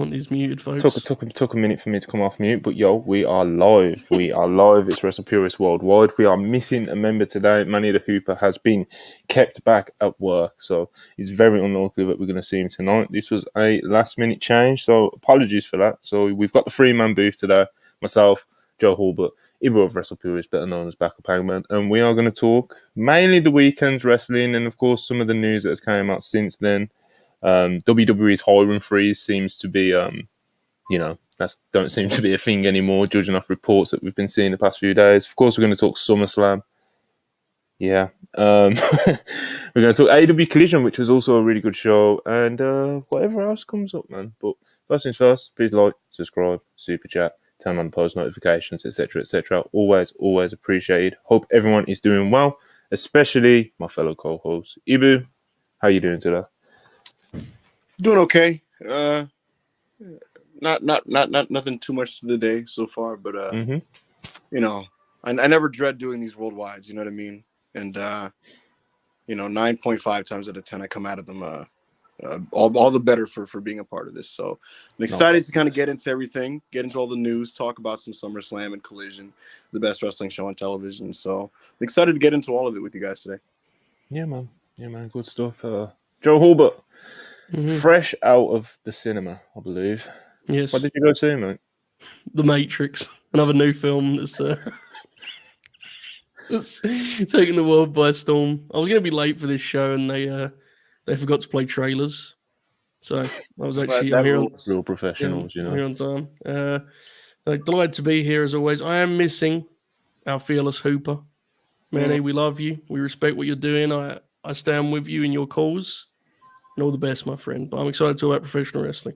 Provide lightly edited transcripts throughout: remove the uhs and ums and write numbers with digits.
Hunt is muted, folks. Took a minute for me to come off mute, but yo, we are live. We are live. It's WrestlePurists Worldwide. We are missing a member today. Manny the Hooper has been kept back at work, so it's very unlikely that we're going to see him tonight. This was a last-minute change, so apologies for that. So we've got the three-man booth today. Myself, Joe Hulbert, Ibu of WrestlePurists, better known as Backup Hangman, and we are going to talk mainly the weekend's wrestling and, of course, some of the news that has come out since then. WWE's hiring freeze seems to be, that don't seem to be a thing anymore, judging off reports that we've been seeing the past few days. Of course, we're going to talk SummerSlam. Yeah. We're going to talk AEW Collision, which was also a really good show, and whatever else comes up, man. But first things first, please like, subscribe, super chat, turn on post notifications, etc., etc. Always appreciated. Hope everyone is doing well, especially my fellow co-hosts. Ibu, how you doing today? Doing okay. Not nothing too much to the day so far, but I never dread doing these worldwides, you know what I mean? And 9.5 times out of 10 I come out of them all the better for being a part of this. So I'm excited to kind of get into everything, get into all the news, talk about some SummerSlam and Collision, the best wrestling show on television. So I'm excited to get into all of it with you guys today. Yeah, man. Good stuff. Joe Hulbert. Fresh out of the cinema, I believe. Yes. What did you go see, mate? The Matrix, another new film that's taking the world by storm. I was going to be late for this show, and they forgot to play trailers, so I was actually here on real professionals, here on time. Delighted to be here as always. I am missing our fearless Hooper, Manny. We love you. We respect what you're doing. I stand with you in your cause. And all the best, my friend. But I'm excited to talk about professional wrestling.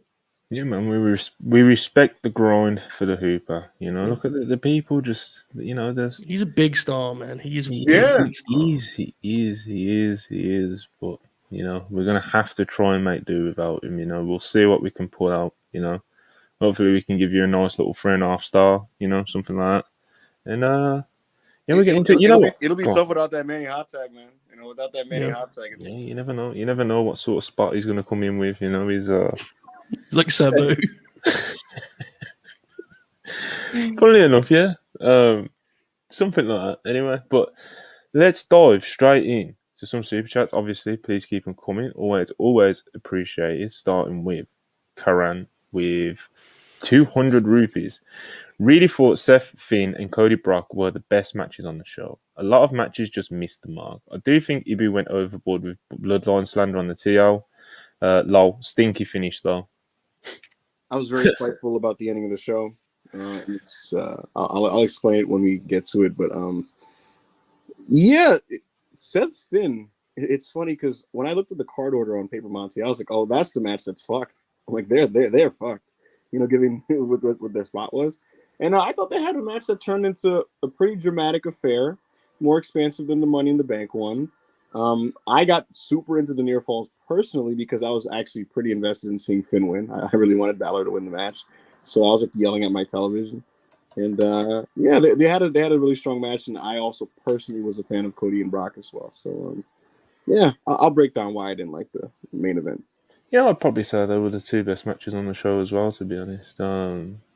Yeah, man. We respect the grind for the Hooper. Look at the people. Just there's. He's a big star, man. He is. He is. But we're gonna have to try and make do without him. We'll see what we can pull out. Hopefully we can give you a nice little 3.5 star. Something like that. And we're getting into it. It'll be tough without that Manny hot tag, man. Without that Manny hot tag. You never know. You never know what sort of spot he's going to come in with. He's like Sabu. Funnily enough, yeah. Something like that. Anyway, but let's dive straight in to some super chats. Obviously, please keep them coming. Always appreciated. Starting with Karan with 200 rupees. Really thought Seth, Finn, and Cody Brock were the best matches on the show. A lot of matches just missed the mark. I do think Ibu went overboard with bloodline slander on the TL. Lol, stinky finish though. I was very spiteful about the ending of the show. I'll explain it when we get to it, but Seth Finn. It's funny because when I looked at the card order on Paper Monty, I was like, "Oh, that's the match that's fucked." I'm like, "They're fucked." Given what their spot was. And I thought they had a match that turned into a pretty dramatic affair, more expansive than the Money in the Bank one. I got super into the near falls personally because I was actually pretty invested in seeing Finn win. I really wanted Balor to win the match, so I was like yelling at my television. And they had a really strong match, and I also personally was a fan of Cody and Brock as well. So I'll break down why I didn't like the main event. Yeah, I'd probably say they were the two best matches on the show as well, to be honest.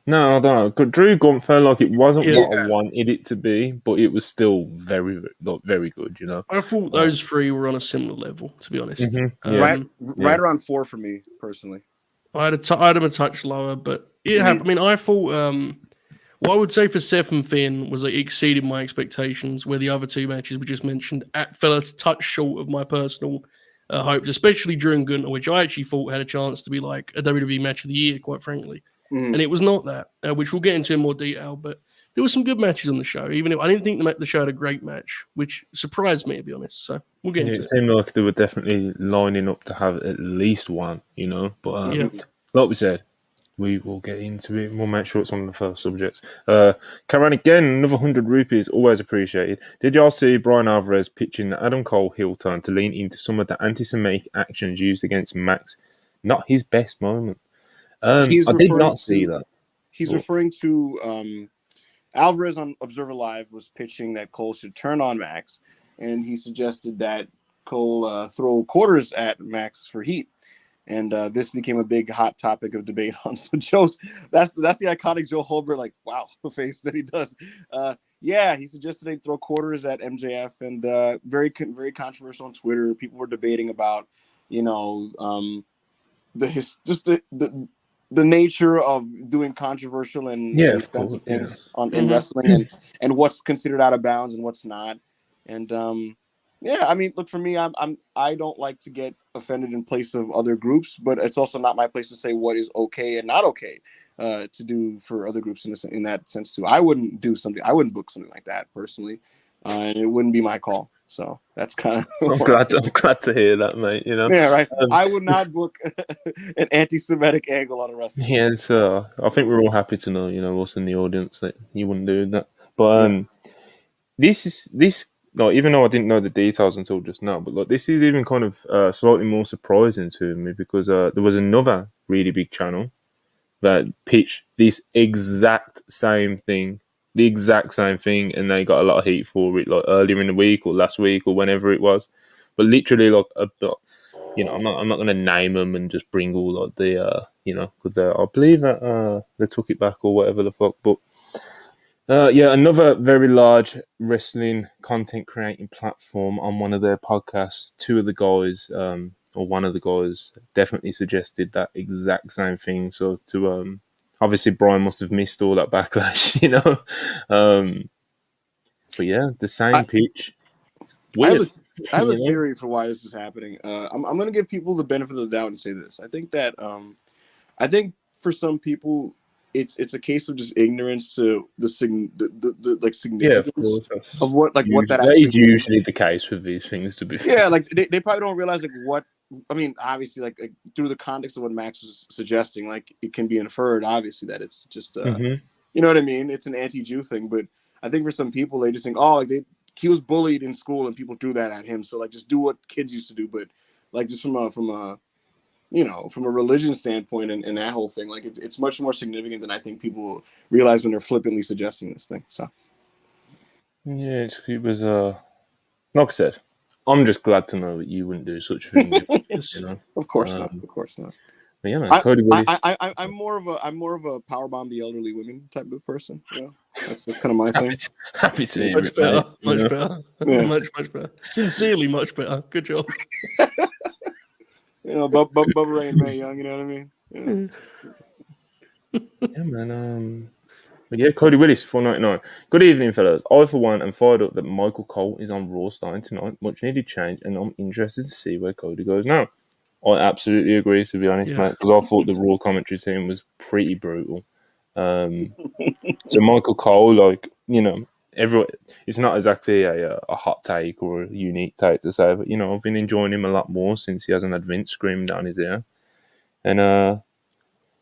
No, I don't know. Drew Gaunt felt like it wasn't what I wanted it to be, but it was still very, very good, I thought those three were on a similar level, to be honest. Right around 4 for me, personally. I had them a touch lower, but I thought what I would say for Seth and Finn was it exceeded my expectations, where the other two matches we just mentioned fell a touch short of my personal hopes, especially Drew Gunter, which I actually thought had a chance to be like a WWE match of the year, quite frankly. And it was not that, which we'll get into in more detail. But there were some good matches on the show, even if I didn't think the show had a great match, which surprised me, to be honest. So we'll get into it. It seemed like they were definitely lining up to have at least one, But like we said, we will get into it. We'll make sure it's one of the first subjects. Karan, again, another 100 rupees, always appreciated. Did y'all see Brian Alvarez pitching the Adam Cole heel turn to lean into some of the anti-Semitic actions used against Max? Not his best moment. I did not see that. He's referring to Alvarez on Observer Live was pitching that Cole should turn on Max, and he suggested that Cole throw quarters at Max for heat. And this became a big hot topic of debate on. So that's the iconic Joe Holbert, like, wow, the face that he does. Yeah, he suggested they throw quarters at MJF, and very controversial on Twitter. People were debating about, the nature of doing controversial and of course, offensive things in wrestling, and what's considered out of bounds and what's not. And yeah, I mean, look, for me, I don't like to get offended in place of other groups, but it's also not my place to say what is okay and not okay to do for other groups in that sense too. I wouldn't book something like that personally, and it wouldn't be my call. So that's kind of. I'm glad to hear that, mate. Yeah, right. I would not book an anti-Semitic angle on a wrestling. Yeah, so I think we're all happy to know, us in the audience, that you wouldn't do that. But yes. this. Like, even though I didn't know the details until just now, but like, this is even kind of slightly more surprising to me, because there was another really big channel that pitched this exact same thing, and they got a lot of heat for it, like earlier in the week or last week or whenever it was. But literally, like, I'm not going to name them and just bring all like the because I believe that they took it back or whatever the fuck, but. Another very large wrestling content creating platform, on one of their podcasts, two of the guys, or one of the guys, definitely suggested that exact same thing. So obviously Brian must have missed all that backlash, but yeah, the same pitch. Weird. I have a theory for why this is happening. I'm going to give people the benefit of the doubt and say this. I think that for some people, it's a case of just ignorance to the significance of what that actually is usually the case with these things, to be fair. Yeah, like they probably don't realize what. I mean, obviously, like through the context of what Max was suggesting, like it can be inferred, obviously, that it's just you know what I mean? It's an anti-Jew thing, but I think for some people they just think, he was bullied in school and people threw that at him, so like just do what kids used to do, but like just from a religion standpoint and that whole thing, like it's much more significant than I think people realize when they're flippantly suggesting this thing. So yeah, it was like I said, I'm just glad to know that you wouldn't do such a thing. Of course not. But yeah, man, Cody Willis. I'm more of a powerbomb the elderly women type of person. That's kind of my thing. Happy to hear much better, much better, yeah. much better. Sincerely, much better. Good job. Bubba Ray and Mae Young, you know what I mean? Yeah, man. But yeah, Cody Willis, 499. Good evening, fellas. I, for one, am fired up that Michael Cole is on Raw starting tonight. Much needed change, and I'm interested to see where Cody goes now. I absolutely agree, to be honest, mate, because I thought the Raw commentary team was pretty brutal. So Michael Cole, like, everyone, it's not exactly a hot take or a unique take to say, but I've been enjoying him a lot more since he hasn't had Vince screaming down his ear. And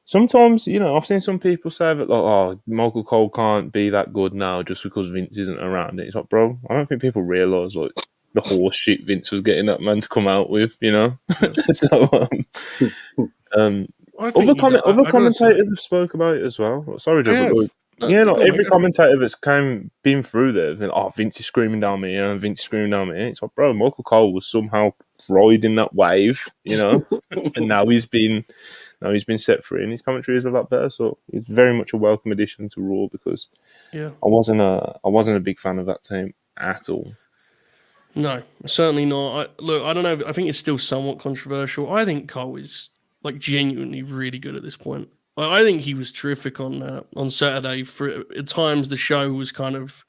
sometimes, I've seen some people say that, like, Michael Cole can't be that good now just because Vince isn't around. It's like, bro, I don't think people realise, like, the horse shit Vince was getting that man to come out with, So, other commentators have spoke about it as well. Sorry, Joe, but every commentator that's been through there, Vince is screaming down me, Vince is screaming down me. It's like, bro, Michael Cole was somehow riding that wave, and now he's been set free, and his commentary is a lot better. So it's very much a welcome addition to Raw, because I wasn't a big fan of that team at all. No, certainly not. I don't know. I think it's still somewhat controversial. I think Cole is like genuinely really good at this point. I think he was terrific on Saturday. At times, the show was kind of,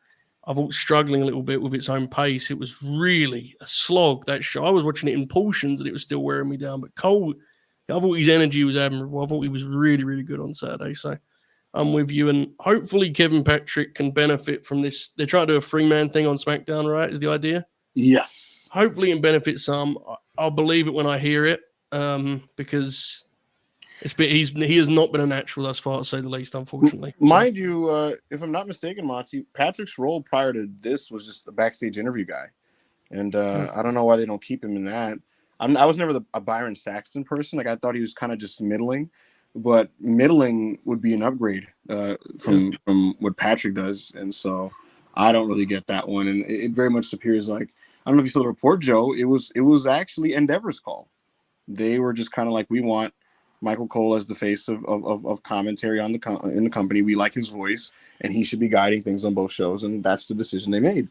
I thought, struggling a little bit with its own pace. It was really a slog, that show. I was watching it in portions and it was still wearing me down. But Cole, I thought his energy was admirable. I thought he was really, really good on Saturday. So I'm with you. And hopefully Kevin Patrick can benefit from this. They're trying to do a 3-man thing on SmackDown, right? Is the idea? Yes. Hopefully it can benefit some. I'll believe it when I hear it, because he has not been a natural thus far, to say the least, unfortunately. Mind you, if I'm not mistaken, Monty, Patrick's role prior to this was just a backstage interview guy. And I don't know why they don't keep him in that. I was never a Byron Saxton person. Like, I thought he was kind of just middling. But middling would be an upgrade from what Patrick does. And so I don't really get that one. And it very much appears like, I don't know if you saw the report, Joe. It was actually Endeavor's call. they were just kind of like, we want Michael Cole as the face of commentary on in the company. We like his voice, and he should be guiding things on both shows, and that's the decision they made.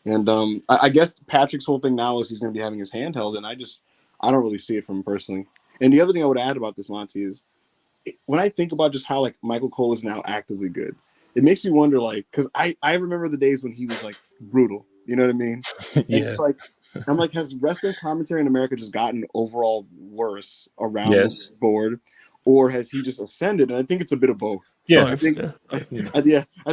And I guess Patrick's whole thing now is he's going to be having his hand held, and I don't really see it from him personally. And the other thing I would add about this, Monty, is when I think about just how like Michael Cole is now actively good, it makes me wonder, like, because I remember the days when he was like brutal. You know what I mean? And it's like, I'm like, has wrestling commentary in America just gotten overall worse around the board, or has he just ascended? And I think it's a bit of both. Yeah, I think, I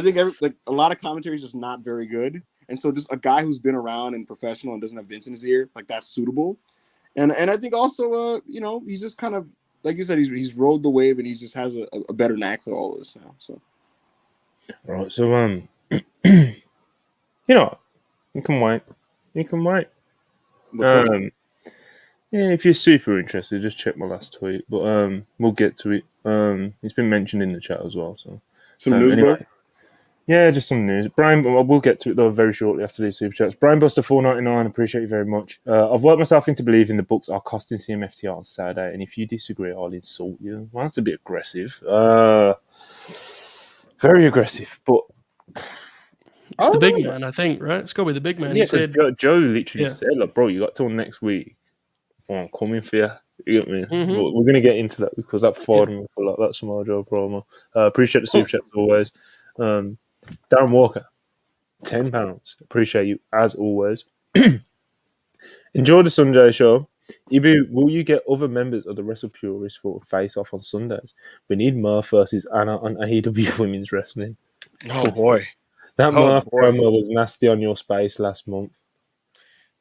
think a lot of commentary is just not very good, and so just a guy who's been around and professional and doesn't have Vince in his ear, like that's suitable. And I think also, you know, he's just kind of, like you said, he's rode the wave, and he just has a better knack for all this now. So, right. So you know, you can wait. Yeah, if you're super interested, just check my last tweet. But we'll get to it. It's been mentioned in the chat as well. So some news, anyway. Yeah, just some news. Brian, we'll get to it though very shortly after these super chats. Brian Buster 499, appreciate you very much. I've worked myself into believing the books are costing CMFTR on Saturday, and if you disagree, I'll insult you. Well, that's a bit aggressive. Very aggressive, but it's the big man, I think, right? It's got to be the big man. Yeah, he said, Joe literally said, like, bro, you got till next week. Well, I'm coming for you. You get me? Mm-hmm. We're going to get into that because that fired me for like that Samoa Joe promo. Appreciate the super chat as always. Darren Walker, £10. Appreciate you as always. Enjoy the Sunday show. Ibu, will you get other members of the WrestlePurists for a face-off on Sundays? We need Murph versus Anna on AEW Women's Wrestling. Oh, boy. That Murph promo was nasty on your space last month.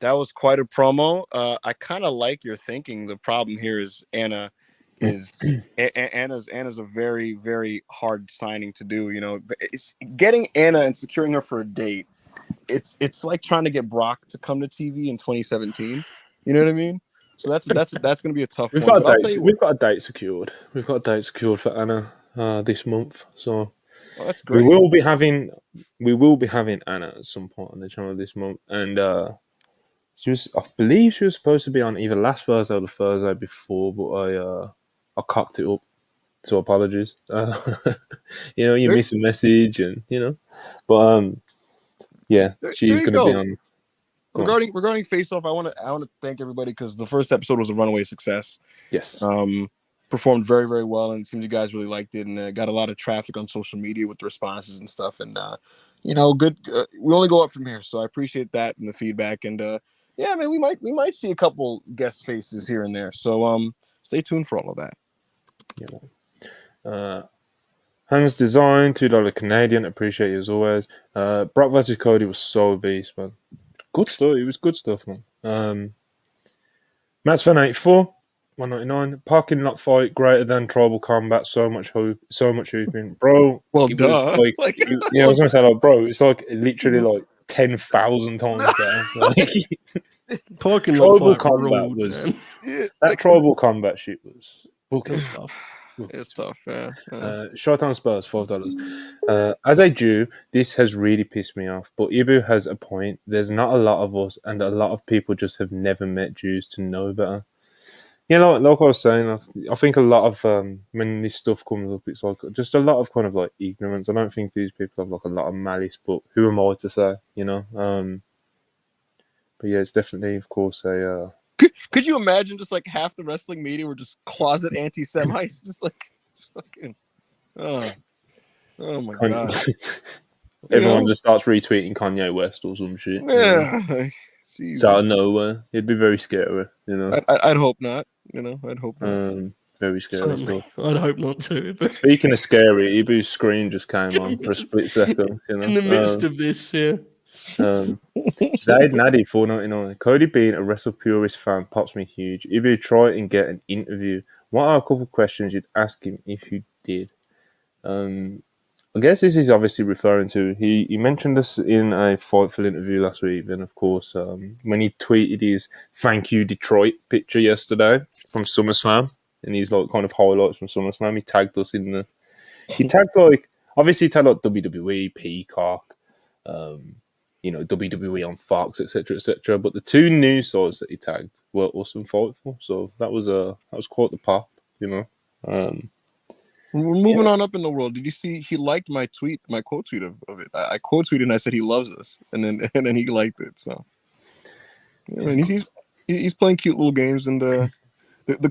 That was quite a promo. I kind of like your thinking. The problem here is Anna's a very, very hard signing to do. You know, it's getting Anna and securing her for a date. It's like trying to get Brock to come to TV in 2017. You know what I mean? So that's going to be a tough one. We've got a date secured. We've got a date secured for Anna this month. So that's great. We will be having Anna at some point on the channel this month, and I believe she was supposed to be on either last Thursday or the Thursday before, but I cocked it up. So apologies. You know, you miss a message, and you know, but yeah, she's going to be on. Regarding Face Off, I want to thank everybody because the first episode was a runaway success. Yes. Performed very, very well, and it seems you guys really liked it, and got a lot of traffic on social media with the responses and stuff, and you know, good. We only go up from here, so I appreciate that and the feedback, and yeah, man, we might see a couple guest faces here and there, so stay tuned for all of that. Yeah. Hans Design, $2 Canadian. Appreciate you as always. Brock versus Cody was so beast, man. Good stuff. It was good stuff, man. Matt's Fan 84. 199. Parking lot fight greater than tribal combat. So much hooping, bro. Well, duh. I was gonna say, like, bro, it's like literally like 10,000 times better. Like, parking lot tribal fight combat ruled, was man. that tribal combat shit was. It's tough. It's tough. Yeah. Short on Spurs, $12. As a Jew, this has really pissed me off. But Ibu has a point. There's not a lot of us, and a lot of people just have never met Jews to know better. You know, like I was saying, I think a lot of when this stuff comes up, it's like just a lot of kind of like ignorance. I don't think these people have like a lot of malice, but who am I to say? You know. But yeah, it's definitely, of course, a. Could you imagine just like half the wrestling media were just closet anti-Semites, just fucking. Oh my god! Everyone just starts retweeting Kanye West or some shit. Yeah. It's out of nowhere. It'd be very scary, you know. I'd hope not. You know, I'd hope not. Very scary. I'd hope not too. But speaking of scary, Ibu's screen just came on for a split second. You know, in the midst of this, yeah. Zaid Nadi 499. Cody being a WrestlePurist fan pops me huge. Ibu, try and get an interview. What are a couple of questions you'd ask him if you did? I guess this is obviously referring to he mentioned us in a Fightful interview last week, and of course when he tweeted his "Thank You Detroit" picture yesterday from SummerSlam, and he's like kind of highlights from SummerSlam. He tagged us in the. He tagged like obviously he tagged like WWE, Peacock, WWE on Fox, etc., etc. But the two news sources that he tagged were Us and Fightful, so that was quite the pop, We're moving on up in the world. Did you see he liked my tweet, my quote tweet of it? I quote tweeted and I said he loves us, and then he liked it. So and he's playing cute little games, and the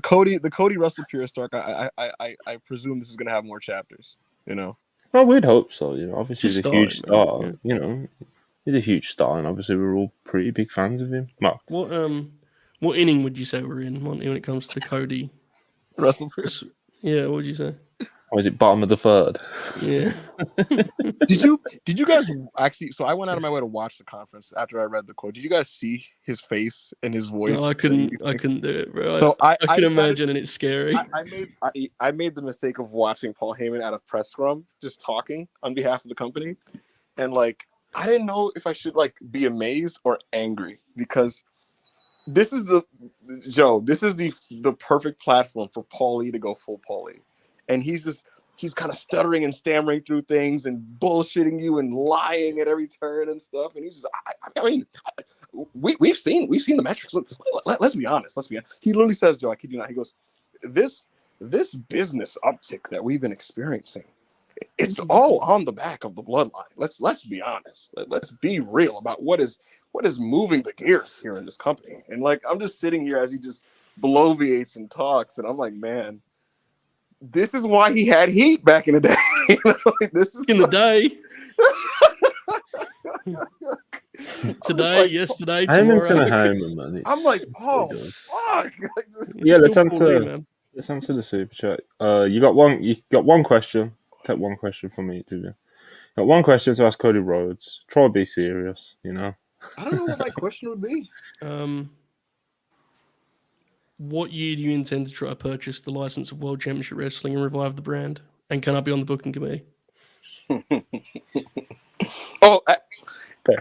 Cody WrestlePurists arc. I presume this is gonna have more chapters. Well, we'd hope so. Obviously Just he's a huge starting, star. He's a huge star, and obviously we're all pretty big fans of him. Mark, what inning would you say we're in, Monty, when it comes to Cody? WrestlePurists. Yeah, what would you say? or is it bottom of the third? Yeah. Did you guys actually? So I went out of my way to watch the conference after I read the quote. Did you guys see his face and his voice? No, I couldn't do it, bro. So I can decided- imagine, and it's scary. I made the mistake of watching Paul Heyman at a press scrum, just talking on behalf of the company, and I didn't know if I should be amazed or angry, because this is the perfect platform for Paulie to go full Paulie, and he's kind of stuttering and stammering through things and bullshitting you and lying at every turn and stuff, and he's just we've seen the metrics. Look, let's be honest. He literally says, Joe, I kid you not, he goes, this business uptick that we've been experiencing, it's all on the back of the bloodline. Let's be honest. Let's be real about what is moving the gears here in this company. And I'm just sitting here as he just bloviates and talks, and I'm like, man, this is why he had heat back in the day. This is in the day. Today, yesterday, tomorrow. Heyman's gonna Heyman, man. I'm like, oh fuck. Yeah, let's answer. Man. Let's answer the super chat. You got one question. Take one question from each of you. Got one question to ask Cody Rhodes. Try to be serious. I don't know what my question would be. What year do you intend to try to purchase the license of World Championship Wrestling and revive the brand? And can I be on the booking committee? Fair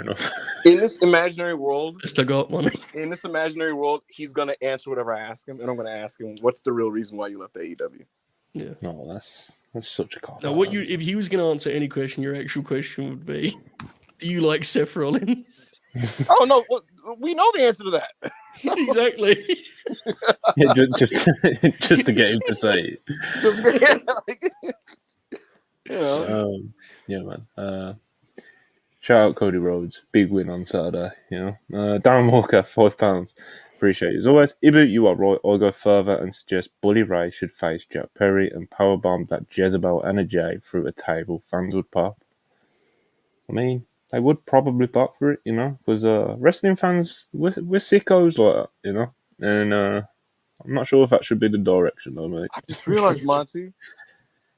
enough. In this imaginary world, I still got money. In this imaginary world, he's gonna answer whatever I ask him, and I'm gonna ask him, "What's the real reason why you left AEW?" Yeah. No, that's such a cop. Now, if he was going to answer any question, your actual question would be, do you like Seth Rollins? Oh no, we know the answer to that. Exactly. Yeah, just to get him to say it. Yeah, man. Shout out Cody Rhodes, big win on Saturday. Darren Walker, £5. Appreciate it as always. Ibu, you are right. I'll go further and suggest Bully Ray should face Jack Perry and powerbomb that Jezebel and a J through a table. Fans would pop. I mean, they would probably pop for it, because wrestling fans, we're sickos like that, and I'm not sure if that should be the direction, though, mate. I just realized, Monty,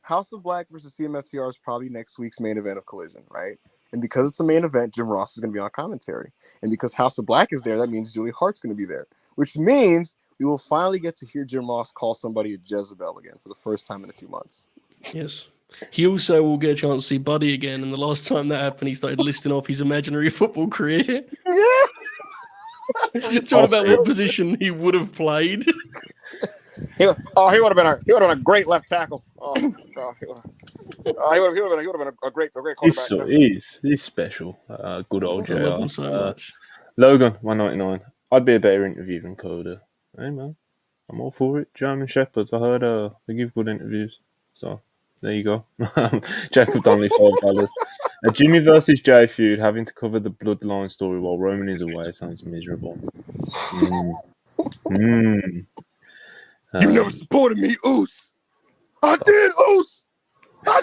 House of Black versus CMFTR is probably next week's main event of Collision, right? And because it's a main event, Jim Ross is going to be on commentary. And because House of Black is there, that means Julie Hart's going to be there, which means we will finally get to hear Jim Ross call somebody a Jezebel again for the first time in a few months. Yes. He also will get a chance to see Buddy again. And the last time that happened, he started listing off his imaginary football career. Yeah. Talking about what position he would have played. He would have been a great left tackle. He would have been a great quarterback. He's special. Good old JR. I love him so much. Logan, 199. I'd be a better interview than Coda. Hey, man. I'm all for it. German Shepherds, I heard they give good interviews. So, there you go. Jacob Donnelly, $5. A Jimmy versus Jay feud having to cover the bloodline story while Roman is away sounds miserable. You never supported me, Oos. I did, Oos. I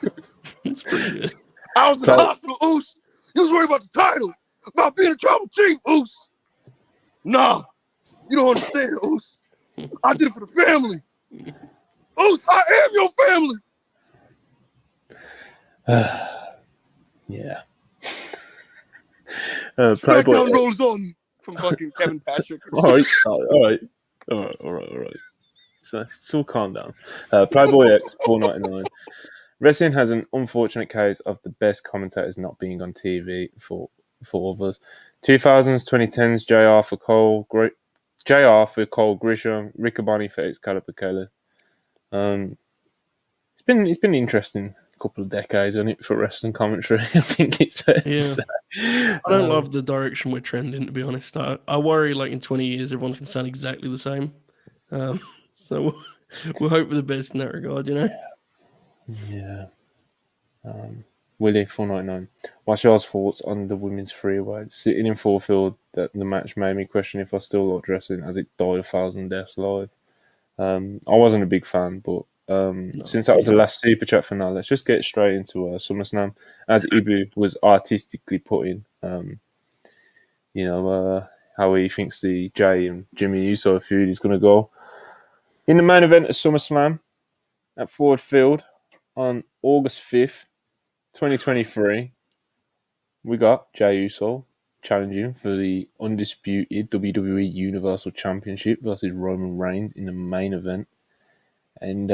did. It's pretty good. I was in the hospital, Oos. You was worried about the title, about being a tribal chief, Oos. Nah, you don't understand, Oos. I did it for the family. Oos, I am your family. Yeah. SmackDown rolls on from fucking Kevin Patrick. All right. So calm down. Playboy X, $4.99. Wrestling has an unfortunate case of the best commentators not being on TV for others. 2000s, 2010s, JR for Cole Grisham, Riccaboni for Excalibur Kelly. It's been interesting couple of decades on it for wrestling commentary. I think it's fair to Yeah. say. I don't love the direction we're trending, to be honest. I worry like in 20 years everyone's going to sound exactly the same. So we'll hope for the best in that regard, you know? Yeah. Willie 499. What's your thoughts on the women's freeweight? Sitting in Fulfield, that the match made me question if I still like dressing as it died 1,000 deaths live. I wasn't a big fan, but since that was the last Super Chat for now, let's just get straight into SummerSlam. As Ibu was artistically putting, how he thinks the Jay and Jimmy Uso feud is going to go. In the main event of SummerSlam at Ford Field on August 5th, 2023, we got Jay Uso challenging for the undisputed WWE Universal Championship versus Roman Reigns in the main event. And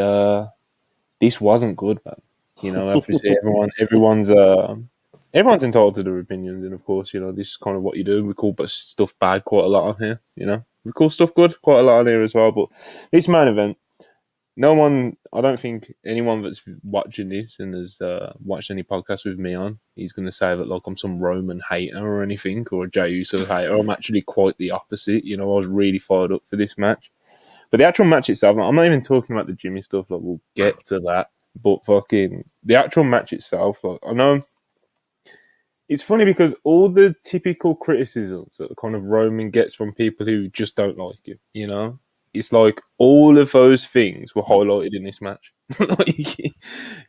this wasn't good, man. You know, obviously everyone's entitled to their opinions, and of course, you know, this is kind of what you do. We call stuff bad quite a lot on here, you know. We call stuff good quite a lot on here as well. But this main event, I don't think anyone that's watching this and has watched any podcast with me on, he's going to say that like I'm some Roman hater or anything, or a Jey Uso hater. I'm actually quite the opposite. You know, I was really fired up for this match. But the actual match itself, I'm not even talking about the Jimmy stuff. Like, we'll get to that. But fucking the actual match itself, like, I know it's funny because all the typical criticisms that kind of Roman gets from people who just don't like him, you know, it's like all of those things were highlighted in this match. Like,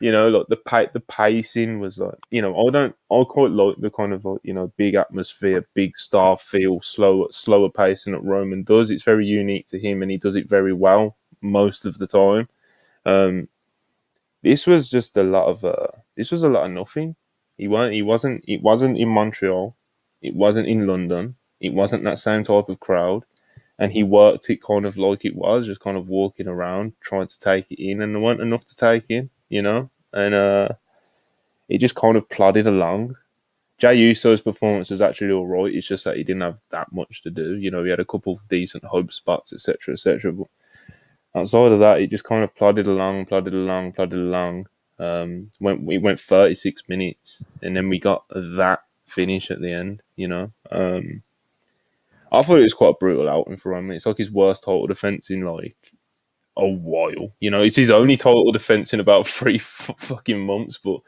you know, like the pacing was like, you know, I quite like the kind of, like, you know, big atmosphere, big star feel, slower pacing that Roman does. It's very unique to him, and he does it very well most of the time. This was just a lot of nothing. It wasn't in Montreal, it wasn't in London, it wasn't that same type of crowd. And he worked it kind of like it was, just kind of walking around, trying to take it in, and there weren't enough to take in, you know? And it just kind of plodded along. Jey Uso's performance was actually all right. It's just that he didn't have that much to do. You know, he had a couple of decent hub spots, etc., etc. But outside of that, it just kind of plodded along. It went 36 minutes, and then we got that finish at the end, you know? I thought it was quite a brutal outing for him. It's like his worst title defense in like a while. You know, it's his only title defense in about 3 fucking months. But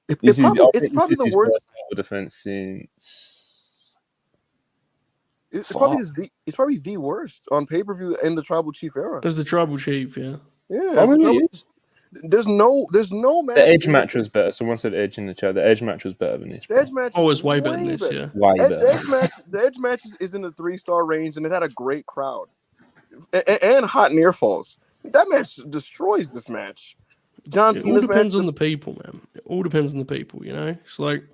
it's probably the worst title defense since. It's probably the worst on pay-per-view in the Tribal Chief era. As the Tribal Chief, yeah. Yeah, there's no match. The Edge match was better. Someone said Edge in the chat. The Edge match was better than this. The Edge match was way better than this, yeah. Way better. The Edge match is in the 3-star range, and it had a great crowd and hot near falls. That match destroys this match. John Cena's match. It all depends on the people, man. It all depends on the people, you know? It's like,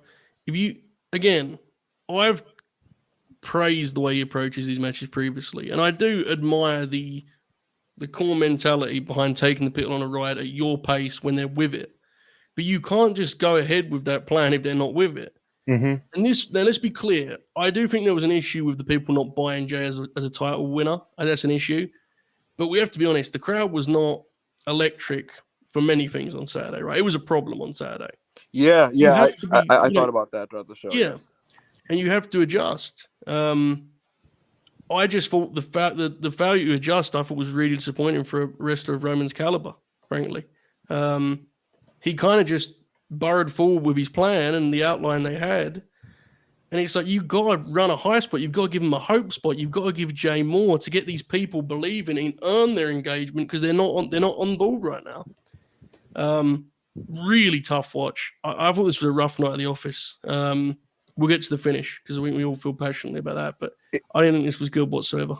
I've praised the way he approaches these matches previously, and I do admire the core mentality behind taking the people on a ride at your pace when they're with it. But you can't just go ahead with that plan if they're not with it. Mm-hmm. And now let's be clear. I do think there was an issue with the people not buying Jay as a title winner. And that's an issue. But we have to be honest, the crowd was not electric for many things on Saturday, right? It was a problem on Saturday. Yeah. I thought about that throughout the show. Yeah. Yes. And you have to adjust. I just thought the failure to adjust, I thought, was really disappointing for a wrestler of Roman's caliber, frankly. He kind of just burrowed forward with his plan and the outline they had. And it's like, you've got to run a high spot. You've got to give him a hope spot. You've got to give Jay more to get these people believing and earn their engagement, because they're not on board right now. Really tough watch. I thought this was a rough night at the office. We'll get to the finish because we all feel passionately about that, but I didn't think this was good whatsoever.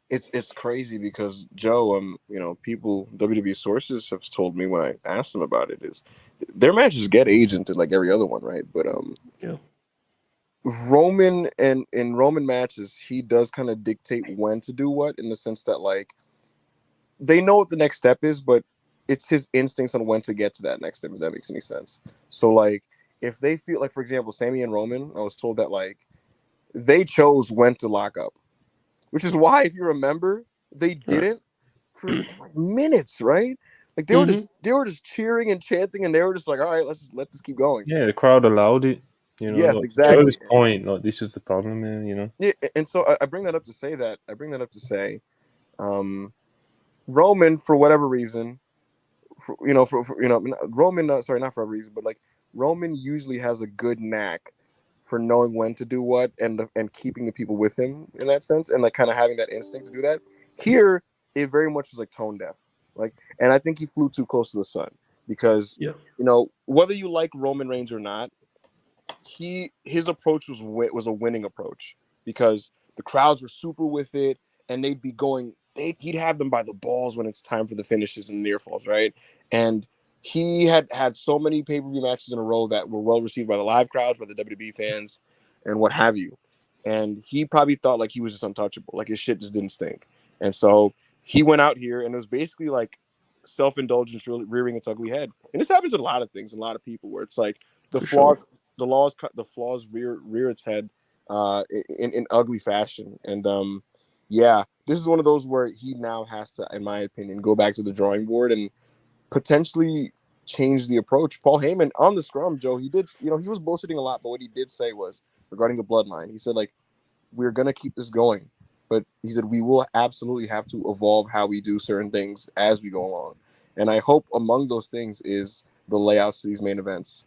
It's crazy because Joe, you know, people, WWE sources have told me when I asked them about it, is their matches get agented like every other one, right? But yeah, Roman and in Roman matches, he does kind of dictate when to do what, in the sense that like they know what the next step is, but it's his instincts on when to get to that next step, if that makes any sense. So like, if they feel like, for example, Sami and Roman, I was told that like they chose when to lock up, which is why, if you remember, they didn't for like minutes, right? Like they were just cheering and chanting, and they were just like, all right, let this keep going. Yeah, the crowd allowed it. You know, Yes, like exactly. Joe's point, like this is the problem here. You know. Yeah, and so I bring that up to say Roman, for whatever reason, Roman, sorry, not for a reason, but like Roman usually has a good knack for knowing when to do what and keeping the people with him in that sense, and like kind of having that instinct to do that. Here, it very much was like tone deaf, like, and I think he flew too close to the sun because whether you like Roman Reigns or not, his approach was a winning approach because the crowds were super with it, and they'd be going. He'd have them by the balls when it's time for the finishes and near falls, right? And he had so many pay-per-view matches in a row that were well received by the live crowds, by the WWE fans, and what have you. And he probably thought like he was just untouchable, like his shit just didn't stink. And so he went out here, and it was basically like self-indulgence rearing its ugly head. And this happens in a lot of things, a lot of people, where it's like the flaws rear its head in ugly fashion. And this is one of those where he now has to, in my opinion, go back to the drawing board and potentially change the approach. Paul Heyman on the scrum, Joe, he did, he was bullshitting a lot, but what he did say was regarding the bloodline, he said, like, we're going to keep this going, but he said we will absolutely have to evolve how we do certain things as we go along. And I hope among those things is the layouts to these main events.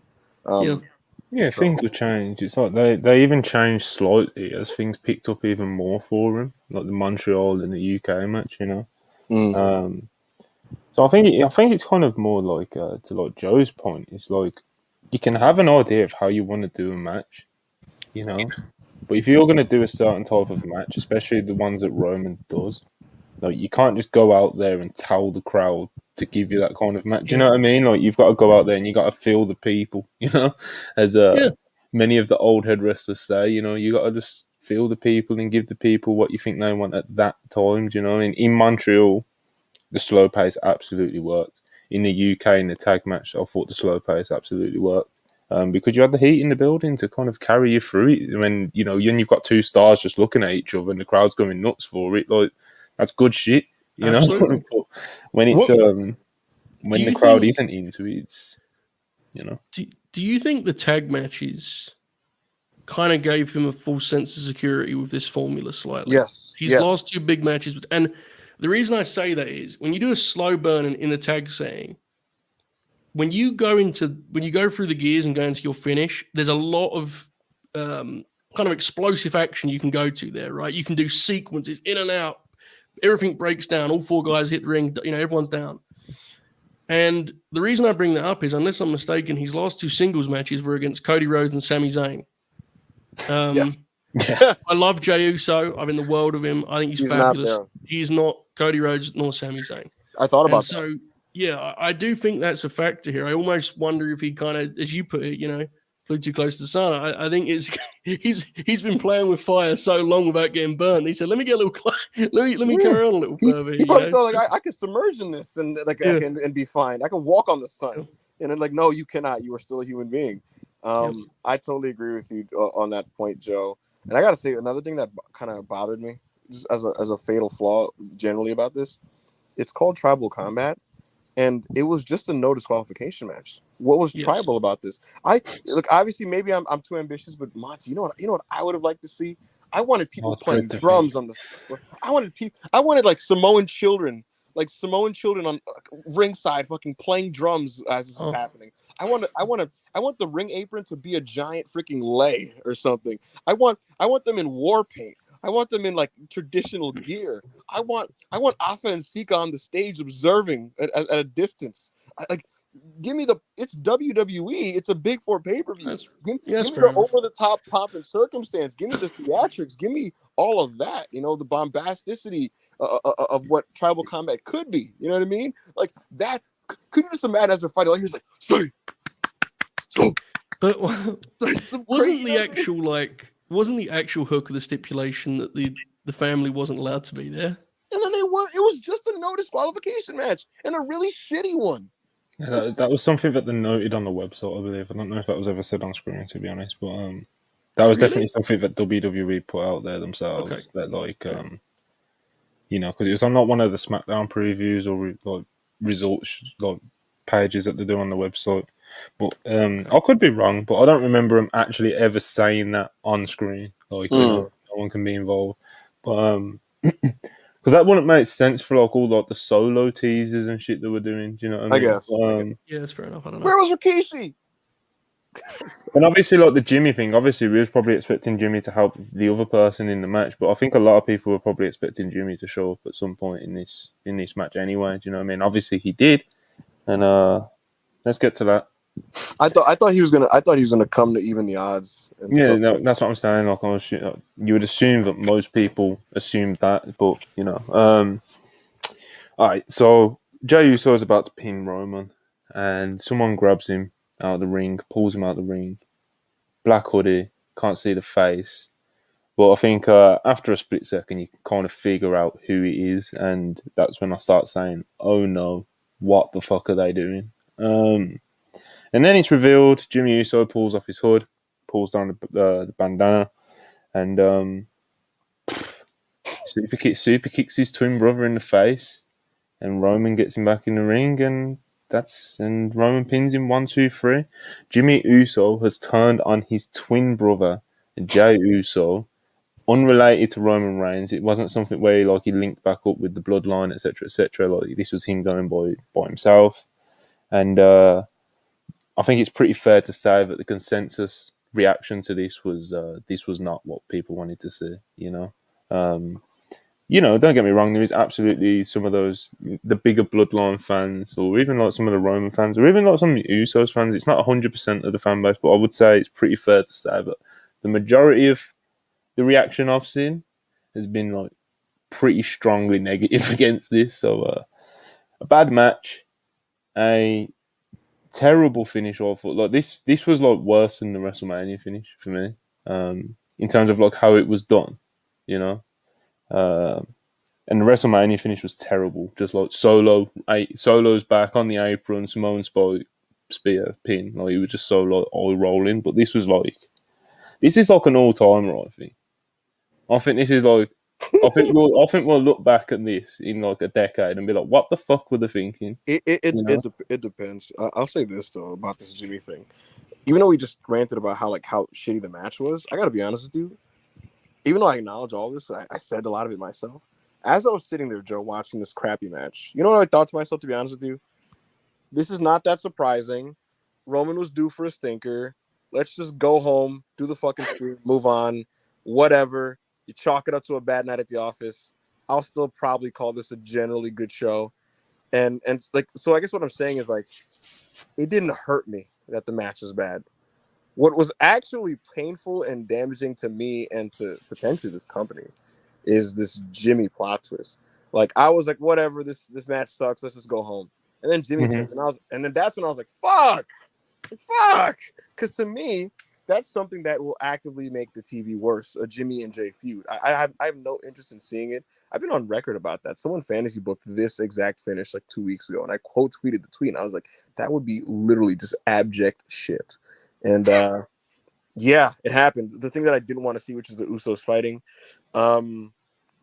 Things will change. It's like they even changed slightly as things picked up even more for him, like the Montreal and the UK match, So I think it's kind of more like to like Joe's point. It's like you can have an idea of how you want to do a match, but if you're going to do a certain type of match, especially the ones that Roman does, like you can't just go out there and tell the crowd to give you that kind of match. Do you know what I mean? Like you've got to go out there and you got to feel the people. As many of the old head wrestlers say, you got to just feel the people and give the people what you think they want at that time. In Montreal, the slow pace absolutely worked. In the UK, in the tag match, I thought the slow pace absolutely worked. Because you had the heat in the building to kind of carry you through it. When you've got two stars just looking at each other and the crowd's going nuts for it, like that's good shit. But when it's when the crowd isn't into it, it's Do you think the tag matches kind of gave him a false sense of security with this formula slightly? Yes. His last two big matches, and the reason I say that is when you do a slow burn in the tag setting, when you go through the gears and go into your finish, there's a lot of kind of explosive action you can go to there, right? You can do sequences in and out. Everything breaks down. All four guys hit the ring. Everyone's down. And the reason I bring that up is, unless I'm mistaken, his last two singles matches were against Cody Rhodes and Sami Zayn. I love Jey Uso. I'm in the world of him. I think he's fabulous. He's not Cody Rhodes nor Sami Zayn. I thought about that. So, I do think that's a factor here. I almost wonder if he kind of, as you put it, flew too close to the sun. I think he's been playing with fire so long without getting burned. He said, "Let me get a little, let me carry on a little further." He probably thought like I could submerge in this and I can be fine. I can walk on the sun. And then like, no, you cannot. You are still a human being. I totally agree with you on that point, Joe. And I got to say another thing that kind of bothered me, just as a fatal flaw generally about this. It's called tribal combat. And it was just a no disqualification match. What was tribal about this? Obviously maybe I'm too ambitious, but Monty, you know what I would have liked to see? I wanted people playing drums on the. I wanted like Samoan children on ringside, fucking playing drums as this is happening. I want the ring apron to be a giant freaking lei or something. I want them in war paint. I want them in like traditional gear. I want Afa and Sika on the stage observing at a distance. Give me it's WWE. It's a Big Four pay-per-view. Give me the over-the-top pomp and circumstance. Give me the theatrics. Give me all of that. The bombasticity of what tribal combat could be. You know what I mean? Like that. Could you just imagine as they're fighting? Like he's like, say, go. But wasn't the actual hook of the stipulation that the family wasn't allowed to be there? And then it was just a no disqualification match and a really shitty one. Yeah, that was something that they noted on the website, I believe. I don't know if that was ever said on screen, to be honest, but that was definitely something that WWE put out there themselves. That because it was on not one of the SmackDown previews or like results like pages that they do on the website. But I could be wrong, but I don't remember him actually ever saying that on screen. Like, no one can be involved. But because that wouldn't make sense for like all like the solo teasers and shit that we're doing. Do you know what I mean? guess. Yeah, that's fair enough. I don't know. Where was Rikishi? And obviously, like the Jimmy thing, obviously we was probably expecting Jimmy to help the other person in the match, but I think a lot of people were probably expecting Jimmy to show up at some point in this match anyway. Do you know what I mean? Obviously he did, and let's get to that. I thought he was gonna come to even the odds. And Yeah, so, no, that's what I'm saying. Like, you would assume that most people assumed that, but you know, all right. So Jey Uso is about to pin Roman, and someone grabs him out of the ring, pulls him out of the ring. Black hoodie, can't see the face. But I think after a split second, you can kind of figure out who it is, and that's when I start saying, "Oh no, what the fuck are they doing?" And then it's revealed. Jimmy Uso pulls off his hood, pulls down the bandana, and super kicks his twin brother in the face, and Roman gets him back in the ring, and Roman pins him 1, 2, 3. Jimmy Uso has turned on his twin brother, Jey Uso, unrelated to Roman Reigns. It wasn't something where he linked back up with the bloodline, etc., etc. Like this was him going by himself, and I think it's pretty fair to say that the consensus reaction to this was not what people wanted to see. Don't get me wrong. There is absolutely some of the bigger bloodline fans, or even like some of the Roman fans, or even like some of the Usos fans. It's not 100% of the fan base, but I would say it's pretty fair to say that the majority of the reaction I've seen has been like pretty strongly negative against this. So a bad match, a terrible finish. I thought like this was like worse than the WrestleMania finish for me, in terms of like how it was done, you know. And the WrestleMania finish was terrible. Just like Solo's back on the apron, Samoan Spike spear pin. Like he was just so like eye rolling. But this is like an all timer. I think this is like. I think we'll look back at this in like a decade and be like, "What the fuck were they thinking?" it depends. I'll say this though about this Jimmy thing. Even though we just ranted about how shitty the match was, I gotta be honest with you. Even though I acknowledge all this, I said a lot of it myself. As I was sitting there, Joe, watching this crappy match, you know what I thought to myself, to be honest with you? This is not that surprising. Roman was due for a stinker. Let's just go home, do the fucking stream, move on, whatever. You chalk it up to a bad night at the office. I'll still probably call this a generally good show. And like, so I guess what I'm saying is like, it didn't hurt me that the match was bad. What was actually painful and damaging to me and to potentially this company is this Jimmy plot twist. Like I was like, whatever, this match sucks. Let's just go home. And then Jimmy turns, and then that's when I was like, fuck, because to me, that's something that will actively make the TV worse. A Jimmy and Jay feud. I have no interest in seeing it. I've been on record about that. Someone fantasy booked this exact finish like 2 weeks ago, and I quote tweeted the tweet. And I was like, that would be literally just abject shit. And yeah, it happened. The thing that I didn't want to see, which is the Usos fighting. I'll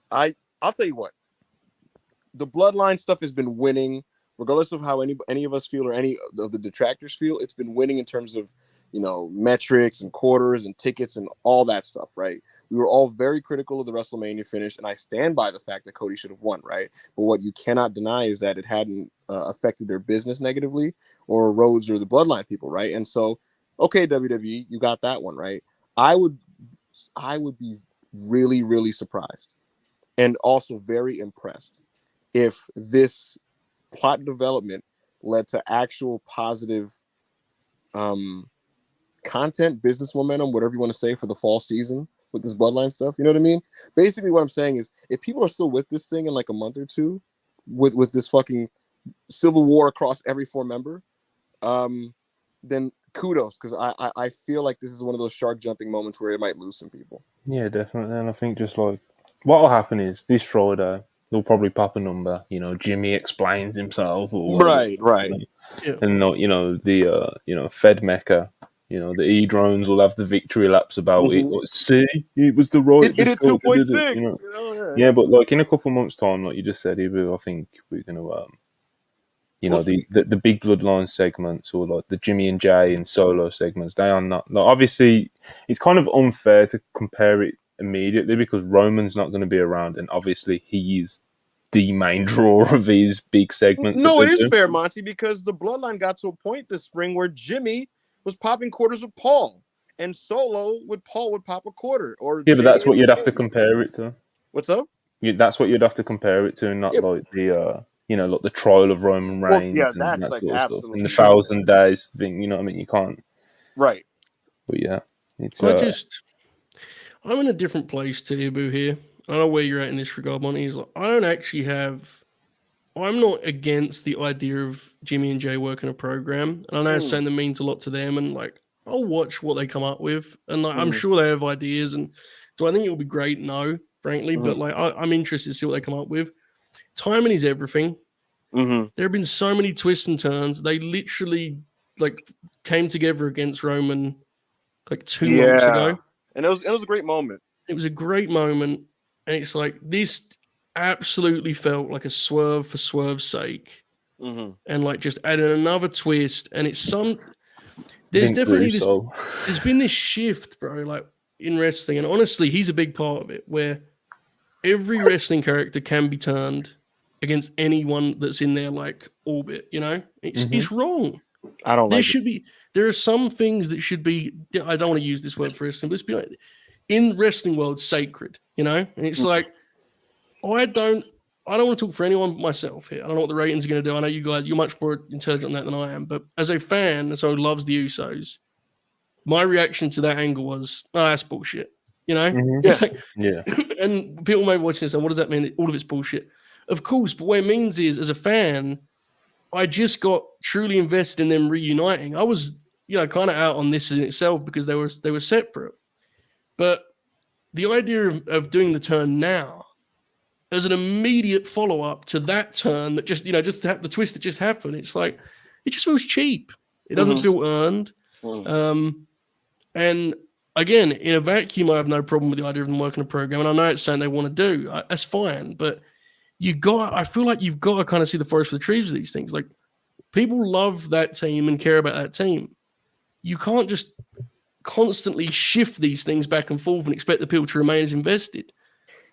tell you what. The bloodline stuff has been winning, regardless of how any of us feel or any of the detractors feel. It's been winning in terms of, metrics and quarters and tickets and all that stuff, right? We were all very critical of the WrestleMania finish, and I stand by the fact that Cody should have won, right? But what you cannot deny is that it hadn't affected their business negatively or Rhodes or the bloodline people, right? And so, okay, WWE, you got that one, right? I would be really, really surprised and also very impressed if this plot development led to actual positive content, business momentum, whatever you want to say, for the fall season with this bloodline stuff. You know what I mean? Basically, what I'm saying is, if people are still with this thing in like a month or two, with this fucking civil war across every 4 member, then kudos, because I feel like this is one of those shark jumping moments where it might lose some people. Yeah, definitely. And I think just like what will happen is this Friday they'll probably pop a number. Jimmy explains himself, or whatever, Right. Yeah. And not the Fed Mecca. The E-drones will have the victory laps about it. Like, see, it was the right. It did 2.6. Yeah, but like in a couple months' time, like you just said, I think we're gonna you know, the big bloodline segments or like the Jimmy and Jay and solo segments, they are not. Like, obviously, it's kind of unfair to compare it immediately because Roman's not going to be around, and obviously he is the main draw of these big segments. No, that it they is do. fair, Monty, because the bloodline got to a point this spring where Jimmy was popping quarters with Paul, and Solo with Paul would pop a quarter, or Yeah, but Jay that's what and you'd have to Sane. compare it to. What's up? That's what you'd have to compare it to, not Yeah, like the like the trial of Roman well, yeah, Reigns and that's that like sort of stuff, and the absolutely different. 1,000 days thing. You know what I mean? You can't. Right. But yeah, it's I'm in a different place to Ibu here. I don't know where you're at in this regard, Monty. Is like, I'm not against the idea of Jimmy and Jay working a program. And I know it's saying that means a lot to them, and like I'll watch what they come up with. And like, I'm sure they have ideas. And do I think it will be great? No, frankly. But like I'm interested to see what they come up with. Timing is everything. There have been so many twists and turns. They literally like came together against Roman like 2 months ago. And it was a great moment. It was a great moment. And it's like this absolutely felt like a swerve for swerve's sake. And like just adding another twist. And it's there's Vince definitely Russo. there's been this shift, bro, like in wrestling. And honestly, he's a big part of it, where every wrestling character can be turned against anyone that's in their like orbit, you know? It's wrong. I don't like it. There are some things that should be, I don't want to use this word for wrestling, but it's be like in wrestling world sacred, you know? And it's like I don't want to talk for anyone but myself here. I don't know what the ratings are going to do. I know you guys, you're much more intelligent on that than I am. But as a fan, as someone who loves the Usos, my reaction to that angle was, oh, that's bullshit. You know? It's like, and people may be watching this and what does that mean? All of it's bullshit. Of course, but what it means is, as a fan, I just got truly invested in them reuniting. I was, kind of out on this in itself because they were separate. But the idea of doing the turn now as an immediate follow-up to that turn that just the twist that just happened, it's like, it just feels cheap. It doesn't feel earned. And again, in a vacuum, I have no problem with the idea of them working a program. And I know it's something they want to do. That's fine. But I feel like you've got to kind of see the forest for the trees with these things. Like, people love that team and care about that team. You can't just constantly shift these things back and forth and expect the people to remain as invested.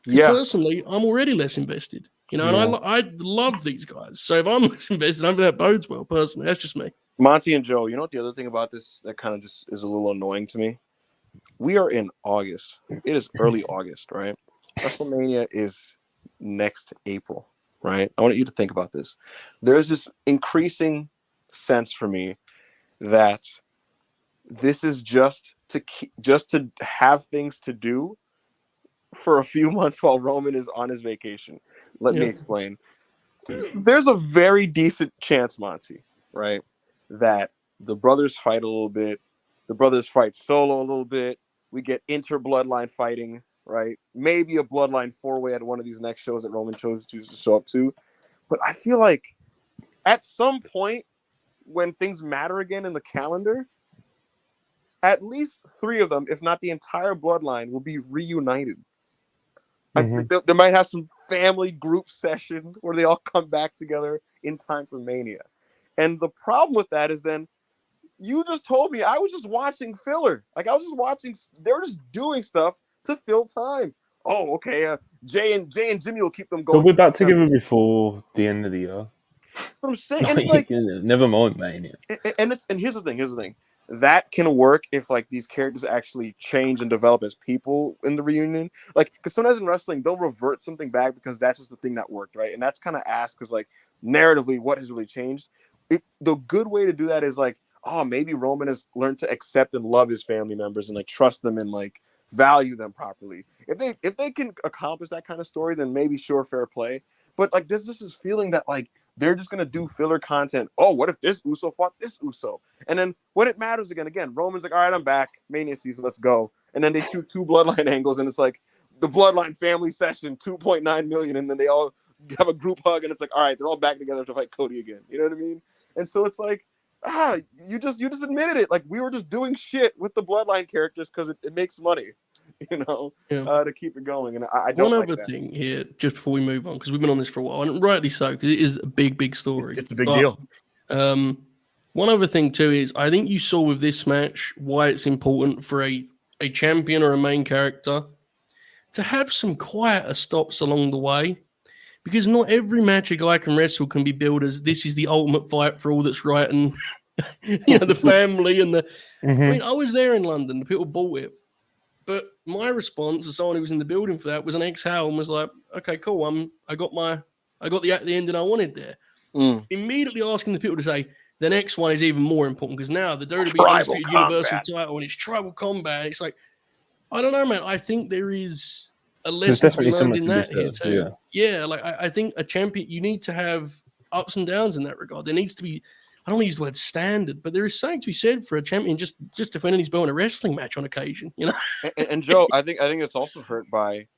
Personally, I'm already less invested, and I love these guys. So if I'm less invested, I think that bodes well. Personally, that's just me. Monty and Joe, you know what the other thing about this that kind of just is a little annoying to me? We are in August. It is early August, right? WrestleMania is next April, right? I want you to think about this. There's this increasing sense for me that this is just to have things to do for a few months while Roman is on his vacation. Let me explain. There's a very decent chance, Monty, right, that the brothers fight a little bit. The brothers fight solo a little bit. We get inter-bloodline fighting, right? Maybe a bloodline four-way at one of these next shows that Roman chooses to show up to. But I feel like at some point when things matter again in the calendar, at least three of them, if not the entire bloodline, will be reunited. I think they might have some family group session where they all come back together in time for Mania. And the problem with that is then you just told me I was just watching filler. Like, I was just watching. They're just doing stuff to fill time. Oh, okay. Jay and Jimmy will keep them going. But we're back together before the end of the year. What I'm saying, and it's like, never mind, Mania. And here's the thing. That can work if like these characters actually change and develop as people in the reunion. Like, because sometimes in wrestling they'll revert something back because that's just the thing that worked, right? And that's kind of asked because like narratively, what has really changed? The good way to do that is like, oh, maybe Roman has learned to accept and love his family members and like trust them and like value them properly. If they can accomplish that kind of story, then maybe sure, fair play. But like this is feeling that like they're just gonna do filler content. Oh, what if this Uso fought this Uso? And then when it matters again, Roman's like, all right, I'm back. Mania season, let's go. And then they shoot two bloodline angles, and it's like the bloodline family session, 2.9 million, and then they all have a group hug, and it's like, all right, they're all back together to fight Cody again. You know what I mean? And so it's like, you just admitted it. Like, we were just doing shit with the bloodline characters because it makes money. Yeah. to keep it going. And I One don't like other that. thing here, just before we move on, because we've been on this for a while, and rightly so, because it is a big story. It's a big But, deal. One other thing too is I think you saw with this match why it's important for a champion or a main character to have some quieter stops along the way, because not every match a guy can wrestle can be billed as this is the ultimate fight for all that's right, and the family and the. Mm-hmm. I mean, I was there in London. The people bought it. But my response as someone who was in the building for that was an exhale and was like, okay, cool. I got the ending I wanted there. Immediately asking the people to say the next one is even more important, because now the WWE Undisputed Universal title and it's tribal combat. It's like, I don't know, man. I think there is a lesson to be learned in that here too. Yeah, like I think a champion, you need to have ups and downs in that regard. There needs to be, I don't want to use the word standard, but there is something to be said for a champion just defending his belt in a wrestling match on occasion, And Joe, I think it's also hurt by,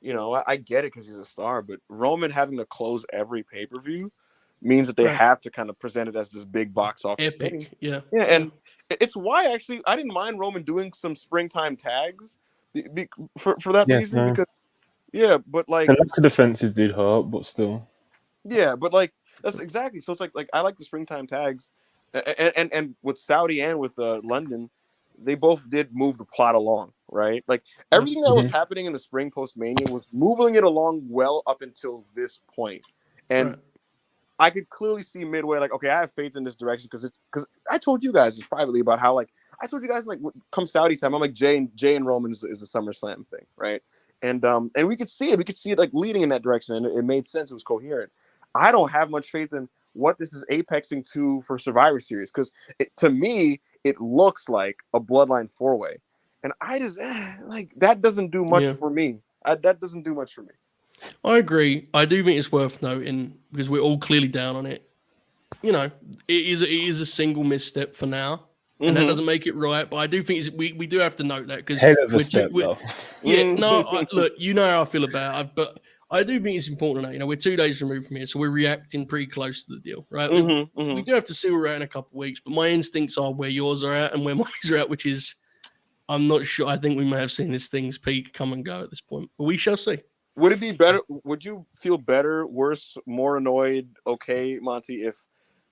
I get it because he's a star, but Roman having to close every pay-per-view means that they have to kind of present it as this big box office thing. Yeah, and it's why actually I didn't mind Roman doing some springtime tags for that reason. Because but like the lack of defenses did hurt, but still. Yeah, but like that's exactly. So it's like I like the springtime tags, and with Saudi and with London, they both did move the plot along, right? Like everything that was happening in the spring post Mania was moving it along well up until this point, and I could clearly see midway, like, okay, I have faith in this direction because I told you guys privately about how, like, I told you guys, like, come Saudi time, I'm like, Jay and Roman is the SummerSlam thing, right? And we could see it like leading in that direction, and it made sense. It was coherent. I don't have much faith in what this is apexing to for Survivor Series, because to me it looks like a Bloodline 4-way, and I just like that doesn't do much for me. That doesn't do much for me. I agree. I do think it's worth noting, because we're all clearly down on it. It is a single misstep for now, and that doesn't make it right. But I do think we do have to note that, because hell of a step, though. Yeah, no, look, how I feel about it, but I do think it's important to know. We're 2 days removed from here, so we're reacting pretty close to the deal, right? We do have to see where we're at in a couple of weeks, but my instincts are where yours are at and where mine are at, which is, I'm not sure. I think we may have seen this thing's peak come and go at this point, but we shall see. Would it be better? Would you feel better, worse, more annoyed? Okay, Monty, if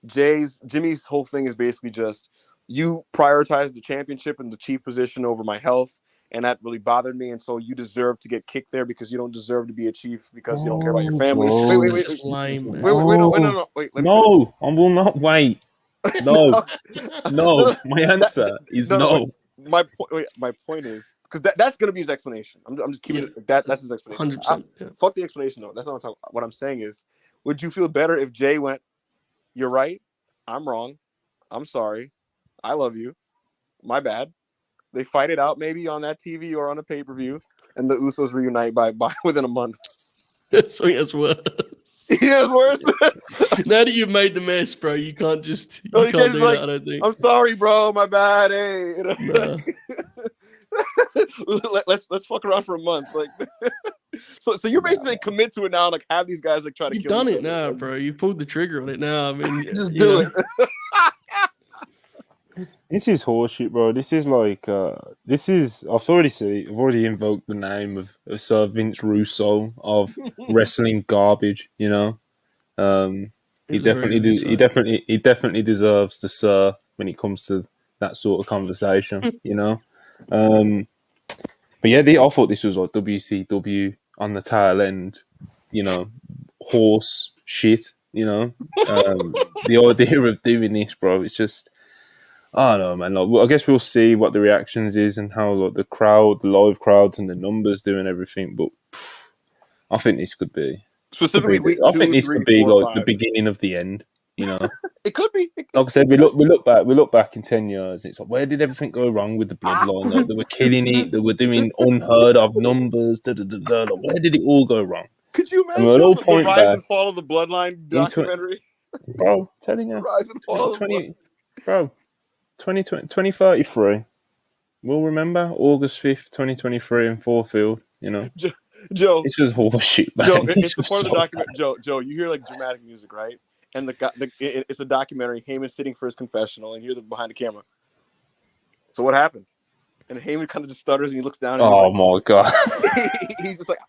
Jimmy's whole thing is basically just you prioritize the championship and the chief position over my health, and that really bothered me, and so you deserve to get kicked there because you don't deserve to be a chief because you don't care about your family. Wait, lame, man. Wait, no, I will not wait. No, no, my answer is no. My point is, because that's going to be his explanation. I'm just keeping it that. That's his explanation. 100%. Fuck the explanation though. That's not what I'm talking. What I'm saying is, would you feel better if Jay went, "You're right. I'm wrong. I'm sorry. I love you. My bad." They fight it out maybe on that TV or on a pay-per-view, and the Usos reunite by within a month. That's worse. Yeah, it's worse. Now that you've made the mess, bro, you can't do like, that. I don't think. I'm sorry, bro. My bad. Hey, Nah. let's fuck around for a month. Like, so you're basically saying commit to it now. Like, have these guys like try to. You've kill done each it other. now, bro. You've pulled the trigger on it now. I mean, just do it. This is horseshit, bro. This is like, I've already invoked the name of Sir Vince Russo of wrestling garbage. He definitely deserves the Sir when it comes to that sort of conversation. But yeah, I thought this was like WCW on the tail end. Horse shit. The idea of doing this, bro, it's just. I don't know, man. Like, I guess we'll see what the reactions is and how the live crowds and the numbers do and everything. But I think this could be specifically week 2, I think this 3, could be 4, like 5. the beginning of the end. It could be. Like I said, we look back in 10 years. And it's like, where did everything go wrong with the bloodline? Like, they were killing it. They were doing unheard of numbers. Like, where did it all go wrong? Could you imagine the rise and fall of the bloodline documentary? Bro, telling you, rise and fall of the bro. 2033. We'll remember August 5th, 2023 in Fourfield, Joe. This was horseshit, man. Joe, it's the part of the document. Joe, you hear like dramatic music, right? And it's a documentary, Heyman sitting for his confessional, and you're behind the camera. So what happened? And Heyman kind of just stutters and he looks down and Oh my god! he's just like,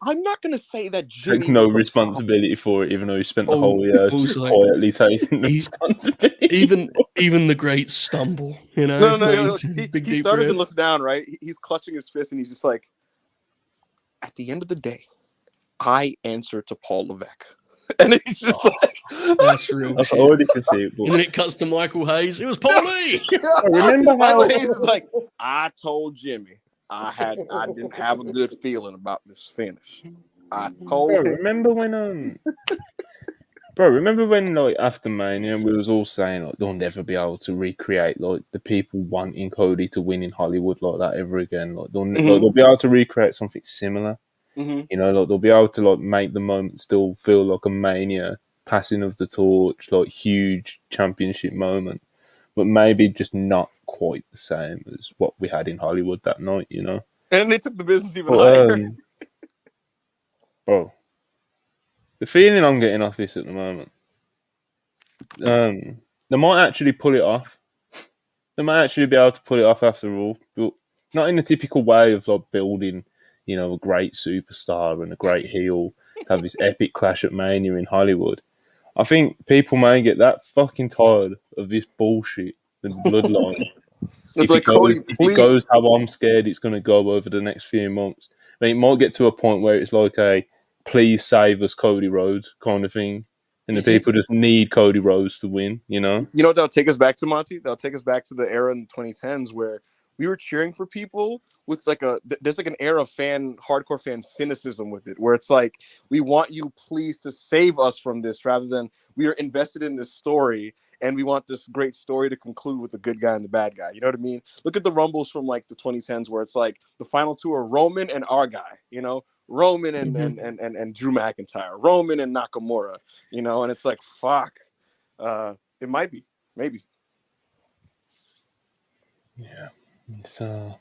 I'm not going to say that Jimmy Takes no responsibility for it, even though he spent the whole year just also, quietly taking responsibility. Even the great stumble, you know. No. He deep stutters breath. and looks down, right? He's clutching his fist and he's just like, at the end of the day, I answer to Paul Levesque. And he's just like, that's real I shit. already can see it. And then it cuts to Michael Hayes. It was Paul Lee. I remember how Michael Hayes is like, I told Jimmy I didn't have a good feeling about this finish. I told him. Remember when like after Mania we was all saying like they'll never be able to recreate like the people wanting Cody to win in Hollywood like that ever again. Like they'll be able to recreate something similar. Mm-hmm. You know, like they'll be able to like make the moment still feel like a Mania passing of the torch, like huge championship moment, but maybe just not quite the same as what we had in Hollywood that night. You know, and they took the business even higher. Bro, the feeling I'm getting off this at the moment, they might actually pull it off. They might actually be able to pull it off after all, but not in the typical way of like building, you know, a great superstar and a great heel to have this epic clash at Mania in Hollywood. I think people may get that fucking tired of this bullshit, the bloodline. if it goes how I'm scared it's going to go over the next few months, I mean, it might get to a point where it's like a please save us Cody Rhodes kind of thing. And the people just need Cody Rhodes to win, you know? You know what that'll take us back to, Monty? That'll take us back to the era in the 2010s where we were cheering for people with like there's like an era of hardcore fan cynicism with it, where it's like, we want you please to save us from this rather than we are invested in this story and we want this great story to conclude with the good guy and the bad guy. You know what I mean? Look at the Rumbles from like the 2010s where it's like the final two are Roman and our guy, you know? Roman and Drew McIntyre, Roman and Nakamura, you know, and it's like, fuck. It might be, maybe. Yeah. It's like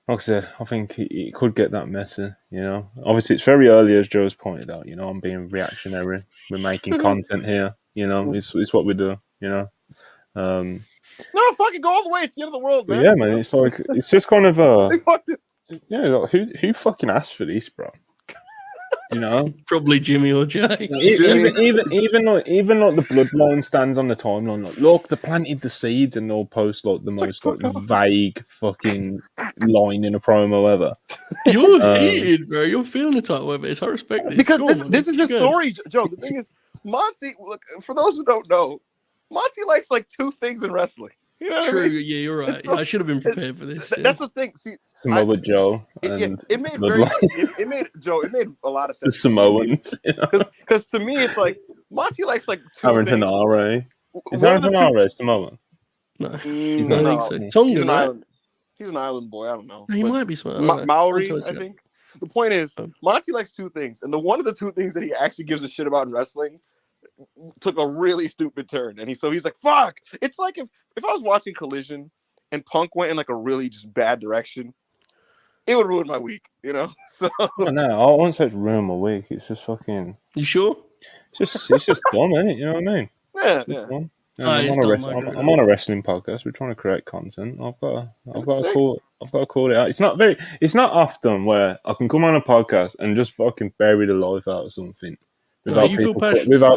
I said, I think it could get that messy, you know. Obviously it's very early, as Joe's pointed out, you know, I'm being reactionary. We're making content here, you know, it's what we do, you know. No, fucking go all the way, it's the end of the world, man. Yeah, man, it's like it's just kind of they fucked it. Yeah, like, who fucking asked for this, bro? You know, probably Jimmy or Jay. Even like the bloodline stands on the timeline. Like, look, they planted the seeds, and they'll post like the most like vague fucking line in a promo ever. You're heated, bro. You're feeling the type of it. So I respect this. Because this is his story, Joe. The thing is, Monty. Look, for those who don't know, Monty likes like two things in wrestling. You know True, what I mean? Yeah, you're right. I should have been prepared for this. That's the thing. See, Samoa Joe. It made a lot of sense. The Samoans. Because to me, it's like Monty likes like two Aaron things. Henare. Is Aaron Henare Samoan? No, he's not. not. I think so. Tongan, right? He's an island boy. I don't know. He might be smart. Maori, I think. The point is, Monty likes two things, and one of the two things that he actually gives a shit about in wrestling took a really stupid turn, and he's like, fuck. It's like if I was watching Collision and Punk went in like a really just bad direction, it would ruin my week, you know. So no, I won't say it's ruin my week. It's just fucking. You sure? It's just dumb, isn't it? You know what I mean? Yeah. I'm on a wrestling podcast. We're trying to create content. I've got to call it out. It's not often where I can come on a podcast and just fucking bury the life out of something. Without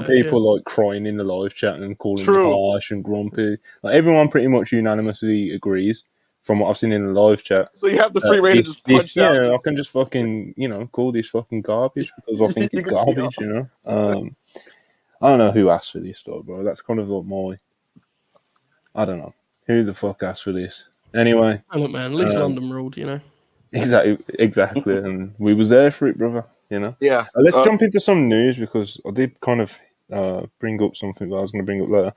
people like crying in the live chat and calling me harsh and grumpy. Like everyone pretty much unanimously agrees from what I've seen in the live chat. So you have the free reign to just punch out. Yeah, I can just fucking call this fucking garbage because I think it's garbage. You know. I don't know who asked for this though, bro. That's kind of like I don't know who the fuck asked for this. Anyway, look, man. At least London ruled, you know. Exactly, and we was there for it, brother. You know. Yeah. Let's jump into some news because I did kind of bring up something that I was going to bring up later.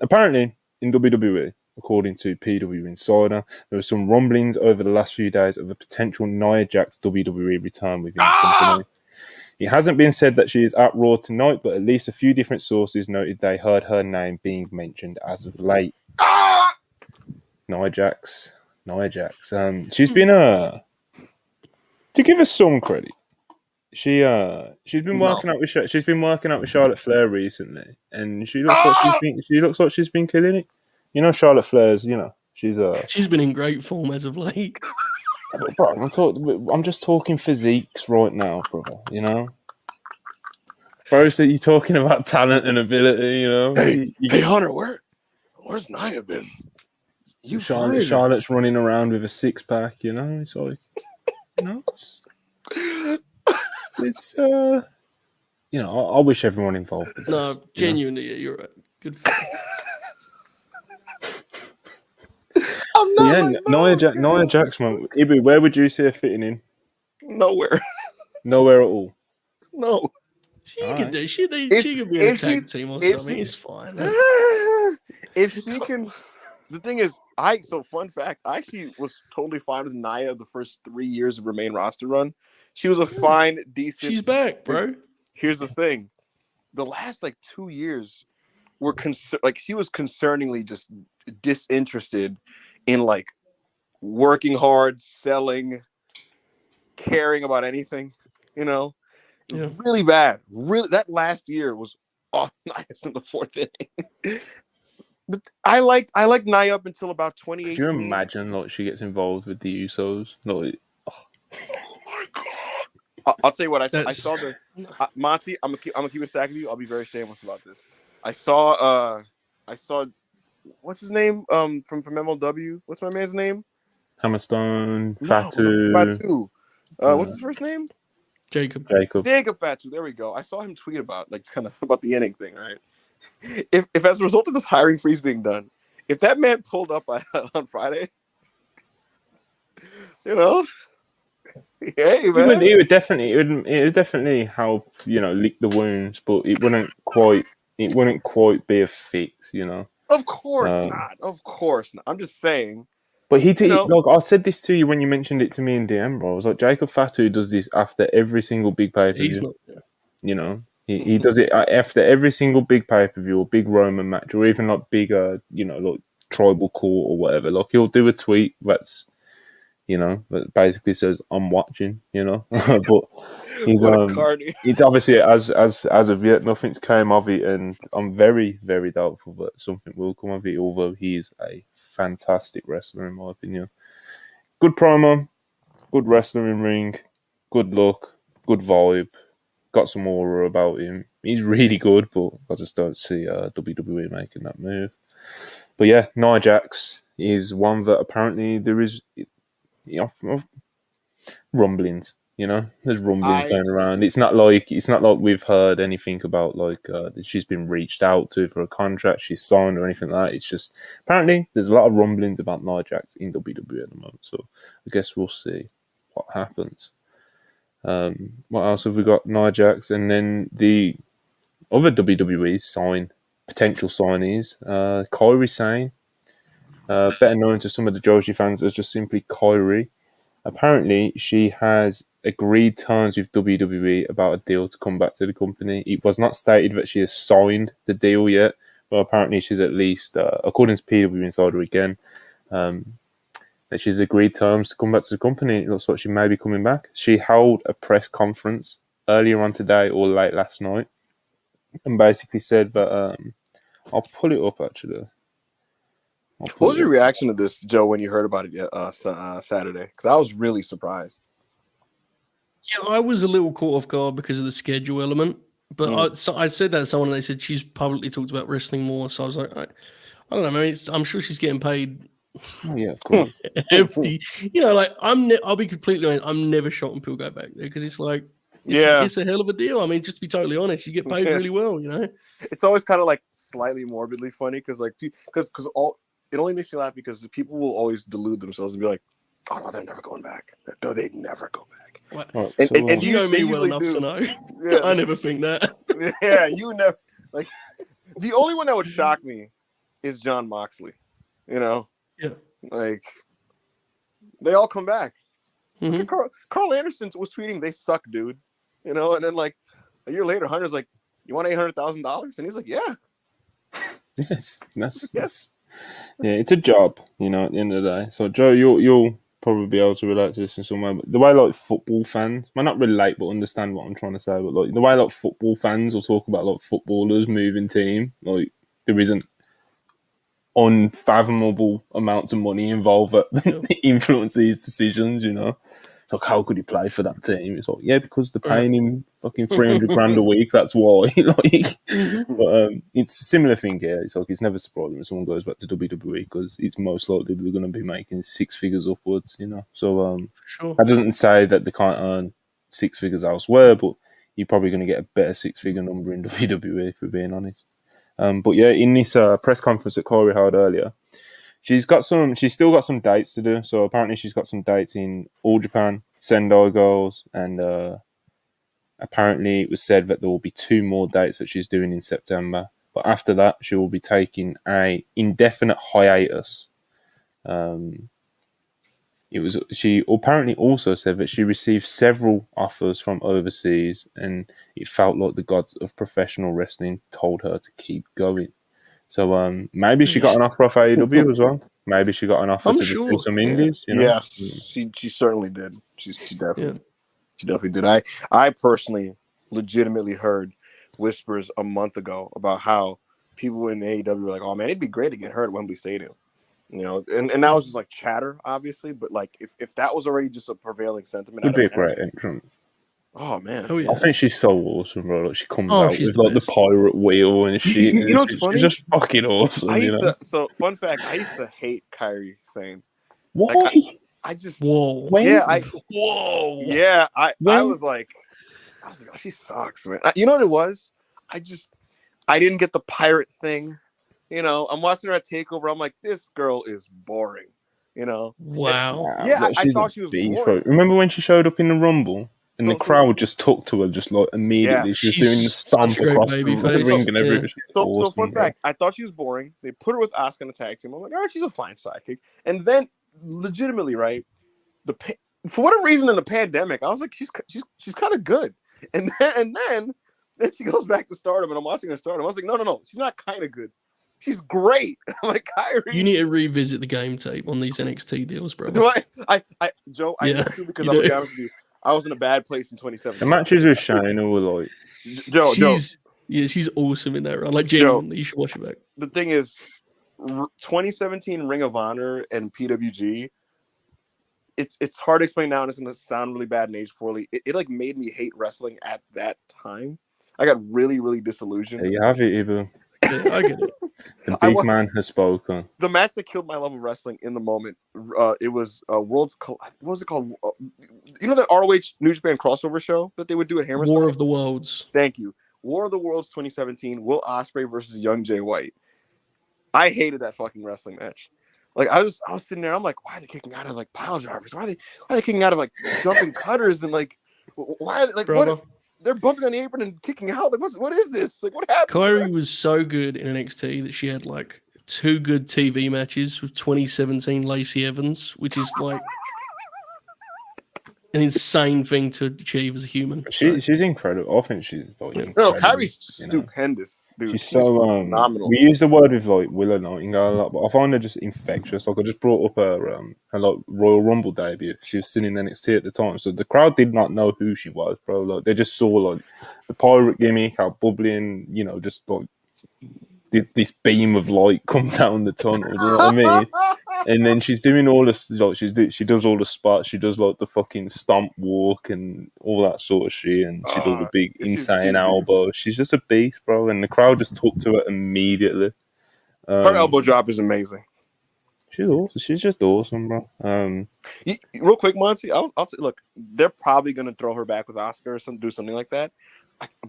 Apparently, in WWE, according to PW Insider, there were some rumblings over the last few days of a potential Nia Jax WWE return within the company. It hasn't been said that she is at Raw tonight, but at least a few different sources noted they heard her name being mentioned as of late. Nia Jax. She's been to give us some credit. She's been working out with Charlotte Flair recently, and she looks like she's been killing it. You know, Charlotte Flair's She's been in great form as of late. Bro, I'm just talking physiques right now, brother. You know, bro, so you're talking about talent and ability. You know, Hey, Hunter, where's Nia been? You Charlotte's running around with a 6-pack. You know, it's like, you know, it's you know, I wish everyone involved the best. No, genuinely, you're right. Good. I'm not. Yeah, Nia Jax, man. Ibu, where would you see her fitting in? Nowhere. Nowhere at all. No. She could do. She could be in a tag team or something. It's fine. If she can. The thing is, fun fact, I actually was totally fine with Nia the first 3 years of her main roster run. She was a fine, decent. She's back, bro. Here's the thing: the last 2 years were she was concerningly just disinterested in working hard, selling, caring about anything. You know, really bad. Really, that last year was nice in the 4th inning. But I liked Nia up until about 2018. Could you imagine she gets involved with the Usos? I'll tell you what. I saw the Monty. I'm gonna keep it stacking with you. I'll be very shameless about this. I saw what's his name from MLW. What's my man's name? Hammerstone, Fatu. Fatu. What's his first name? Jacob Fatu. There we go. I saw him tweet about kind of about the inning thing, right? If as a result of this hiring freeze being done, if that man pulled up on Friday, you know, hey man, it would definitely help, lick the wounds, but it wouldn't quite be a fix, you know. Of course not. I'm just saying. But I said this to you when you mentioned it to me in DM, bro. I was like, Jacob Fatu does this after every single big pay-per-view. You know, he does it after every single big pay-per-view or big Roman match or even bigger, tribal court or whatever. He'll do a tweet that's, that basically says, I'm watching, but he's it's obviously as of yet nothing's came of it, and I'm very, very doubtful that something will come of it, although he is a fantastic wrestler in my opinion. Good promo, good wrestler in ring, good look, good vibe, got some aura about him. He's really good, but I just don't see WWE making that move. But yeah, Nia Jax is one that apparently there is rumblings. There's rumblings going around. It's not like we've heard anything about that she's been reached out to for a contract she's signed or anything like that. It's just apparently there's a lot of rumblings about Nia Jax in WWE at the moment. So I guess we'll see what happens. What else have we got? Nia Jax, and then the other WWE potential signees, Kairi Sane, better known to some of the Joshi fans as just simply Kairi. Apparently, she has agreed terms with WWE about a deal to come back to the company. It was not stated that she has signed the deal yet, but apparently she's at least, according to PW Insider again, that she's agreed terms to come back to the company. It looks like she may be coming back. She held a press conference earlier on today or late last night and basically said that, I'll pull it up actually. What was your reaction to this, Joe, when you heard about it Saturday? Because I was really surprised. Yeah, I was a little caught off guard because of the schedule element. But I said that to someone and they said she's publicly talked about wrestling more. So I was like, I don't know. I mean, I'm sure she's getting paid. Oh, yeah, of course. Hefty. I'll be completely honest. I'm never shocked when people go back there because it's like, it's a hell of a deal. I mean, just to be totally honest, you get paid really well, It's always kind of slightly morbidly funny because it only makes me laugh because the people will always delude themselves and be like, "Oh no, they're never going back. No, they never go back." Right. And you know me well enough to know. Yeah. I never think that. Yeah, you never the only one that would shock me is John Moxley. Yeah. They all come back. Mm-hmm. Carl Anderson was tweeting, "They suck, dude." And then a year later, Hunter's like, "You want $800,000?" And he's like, "Yeah." Yes, yes. Yeah, it's a job, at the end of the day. So, Joe, you'll probably be able to relate to this in some way. But the way, football fans, might not relate, but understand what I'm trying to say. But, the way, football fans will talk about, footballers moving team, there isn't unfathomable amounts of money involved that Yeah. influence these decisions, you know. It's like, how could he play for that team? It's like, yeah, because they're paying him fucking 300 grand a week. That's why. Like, Mhm. but it's a similar thing here. It's like it's never surprising when someone goes back to WWE because it's most likely they're going to be making six figures upwards, you know. So Sure. that doesn't say that they can't earn six figures elsewhere, but you're probably going to get a better six-figure number in WWE, if we're being honest. But yeah, in this press conference that Kairi held earlier, she's still got some dates to do. So apparently she's got some dates in All Japan, Sendai Girls, and apparently it was said that there will be 2 more dates that she's doing in September. But after that, she will be taking a indefinite hiatus. She apparently also said that she received several offers from overseas, and it felt like the gods of professional wrestling told her to keep going. So maybe she got an offer off AEW as well. Maybe she got an offer I'm to just do sure, some yeah. indies. You know? Yes, she certainly did. She definitely Yeah. she definitely did. I personally legitimately heard whispers a month ago about how people in AEW were like, "Oh man, it'd be great to get her at Wembley Stadium." You know, and that was just like chatter, obviously, but like if that was already just a prevailing sentiment Would at be a events, great entrance. oh man, Oh I yeah. think she's so awesome, bro. Like she comes Oh, out she's with the like best. the pirate wheel and shit. You know what's She's funny? just fucking awesome. I used You know to. So fun fact, I used to hate Kairi Sane. why? Like I just Whoa. When? yeah Whoa. I When? was like, oh, she sucks, man. You know what it was? I didn't get the pirate thing. You know, I'm watching her at Takeover. I'm like, this girl is boring. You know, Wow. yeah, Like, I she's thought a she was beast, boring. bro. Remember when she showed up in the Rumble and the So- crowd just took to her just like immediately? Yeah. She was doing the She's stomp such a great across the babyface. ring and everything. Yeah. She's So awesome, fun bro. fact, I thought she was boring. They put her with Asuka in a tag team. I'm like, all right, she's a fine sidekick. And then, legitimately, right, for whatever reason in the pandemic, I was like, she's kind of good. And then she goes back to Stardom, and I'm watching her Stardom. I was like, no, she's not kind of good. She's great. I'm like, Kairi. You need to revisit the game tape on these NXT deals, bro. Do I Joe? I Yeah, need to because you I'm gonna do. be honest with you. I was in a bad place in The 2017. matches with Shayna were like, Joe, She's awesome in that, right? Like Joe. genuinely, you should watch it back. The thing is, 2017 Ring of Honor and PWG. It's hard to explain now, and it's gonna sound really bad and age poorly. It like made me hate wrestling at that time. I got really, really disillusioned. there you have it, Ibu. Yeah, I get it. The big man has spoken. The match that killed my love of wrestling in the moment, it was World's. What was it called? You know that ROH New Japan crossover show that they would do at Hammerstein? War of the Worlds. Thank you. War of the Worlds 2017. Will Ospreay versus Young Jay White. I hated that fucking wrestling match. Like I was sitting there. I'm like, why are they kicking out of like pile drivers? Why are they kicking out of like jumping cutters and like why like Brother. what? They're bumping on the apron and kicking out. Like what is this? Like what happened? Kairi was so good in NXT that she had like 2 good TV matches with 2017 Lacey Evans, which is like an insane thing to achieve as a human. She's incredible. I think she's like Yeah. incredible. No, Kairi's you know? stupendous, dude. She's so phenomenal. We use the word with like Willow Nightingale a lot, but I find her just infectious. Like I just brought up her like Royal Rumble debut. She was still in NXT at the time, so the crowd did not know who she was, bro. Like they just saw like the pirate gimmick, how bubbly and just like this beam of light come down the tunnel. You know what I mean? And then she's doing all this, like she does all the spots. She does like the fucking stomp walk and all that sort of shit. And she does a big insane elbow. She's just a beast, bro. And the crowd just took to her immediately. Her elbow drop is amazing. She's awesome. She's just awesome, bro. Real quick, Monty, I'll say, look, they're probably gonna throw her back with Oscar or do something like that.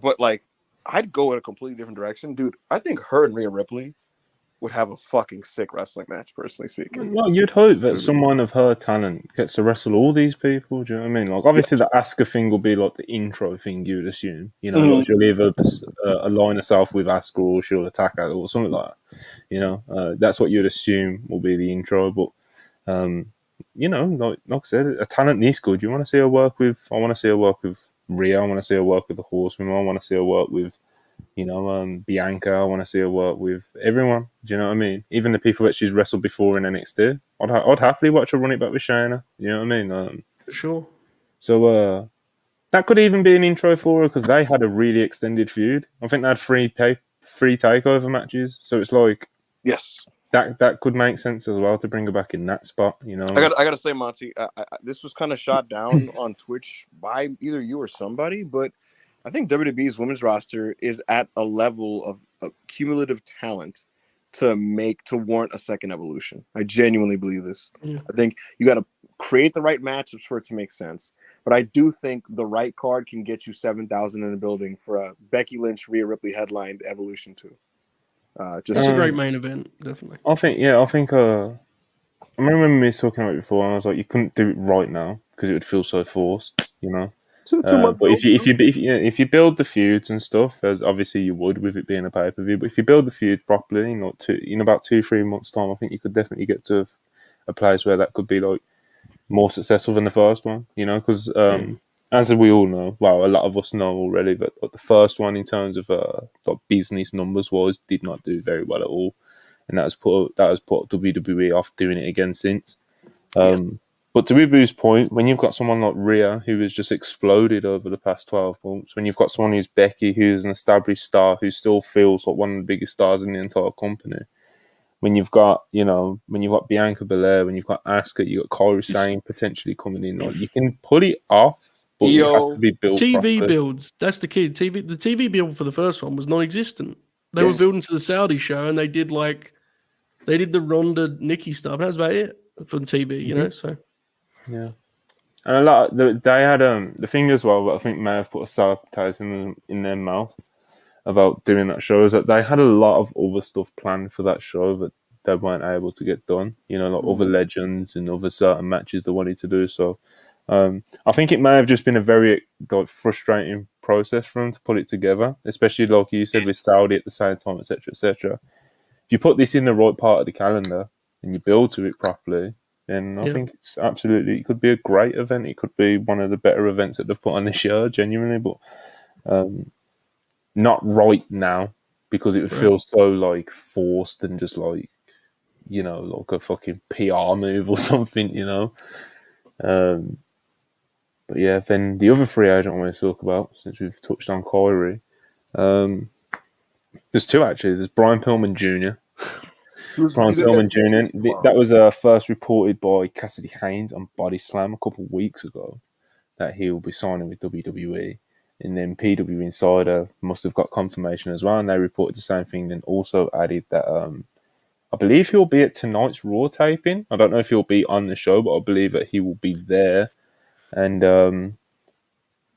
But like, I'd go in a completely different direction, dude. I think her and Rhea Ripley would have a fucking sick wrestling match, personally speaking. Well, you'd hope that someone of her talent gets to wrestle all these people. Do you know what I mean? Like, obviously, the Asuka thing will be like the intro thing. You'd assume, like she'll either align herself with Asuka or she'll attack her or something like that. That's what you'd assume will be the intro. But like I said, a talent this good. You want to see her work with? I want to see her work with Rhea. I want to see her work with the Horsewomen. I want to see her work with Bianca. I want to see her work with everyone. Do you know what I mean? Even the people that she's wrestled before in NXT. I'd happily watch her run it back with Shayna. You know what I mean? Sure. So that could even be an intro for her because they had a really extended feud. I think they had three takeover matches. So it's like yes, that could make sense as well to bring her back in that spot. You know, I got to say, Monty, this was kind of shot down on Twitch by either you or somebody, but I think WWE's women's roster is at a level of cumulative talent to warrant a second evolution. I genuinely believe this. Yeah. I think you got to create the right matchups for it to make sense. But I do think the right card can get you 7,000 in the building for a Becky Lynch, Rhea Ripley headlined Evolution 2. It's a great main event, definitely. I think I remember me talking about it before, and I was like, you couldn't do it right now because it would feel so forced, you know. But if you build the feuds and stuff, as obviously you would with it being a pay per view, but if you build the feud properly, in about 2-3 months' time, I think you could definitely get to a place where that could be like more successful than the first one, you know, because as we all know, well, a lot of us know already, but the first one in terms of like business numbers wise did not do very well at all, and that has put WWE off doing it again since. But to Ibu's point, when you've got someone like Rhea, who has just exploded over the past 12 months, when you've got someone who's Becky, who's an established star, who still feels like one of the biggest stars in the entire company, when you've got Bianca Belair, when you've got Asuka, you've got Kairi Sane potentially coming in, like, you can pull it off, but it has to be built TV properly. builds, that's the key. The TV build for the first one was non-existent. They were building to the Saudi show, and they did the Ronda Nikki stuff. That was about it for the TV, you know. So yeah, and a lot they had the thing as well. But I think may have put a sour taste in their mouth about doing that show is that they had a lot of other stuff planned for that show that they weren't able to get done. You know, like other legends and other certain matches they wanted to do. So I think it may have just been a very frustrating process for them to put it together, especially like you said with Saudi at the same time, etc., etc. If you put this in the right part of the calendar and you build to it properly, then I think it could be a great event. It could be one of the better events that they've put on this year, genuinely, but not right now because it would feel so like forced and just like, you know, like a fucking PR move or something, you know. But yeah, then the other free agent I want to talk about, since we've touched on Kairi, there's two actually. There's Brian Pillman Jr. Brian Pillman Jr. That was first reported by Cassidy Haynes on Body Slam a couple of weeks ago that he will be signing with WWE. And then PW Insider must have got confirmation as well, and they reported the same thing. Then also added that I believe he'll be at tonight's Raw taping. I don't know if he'll be on the show, but I believe that he will be there. And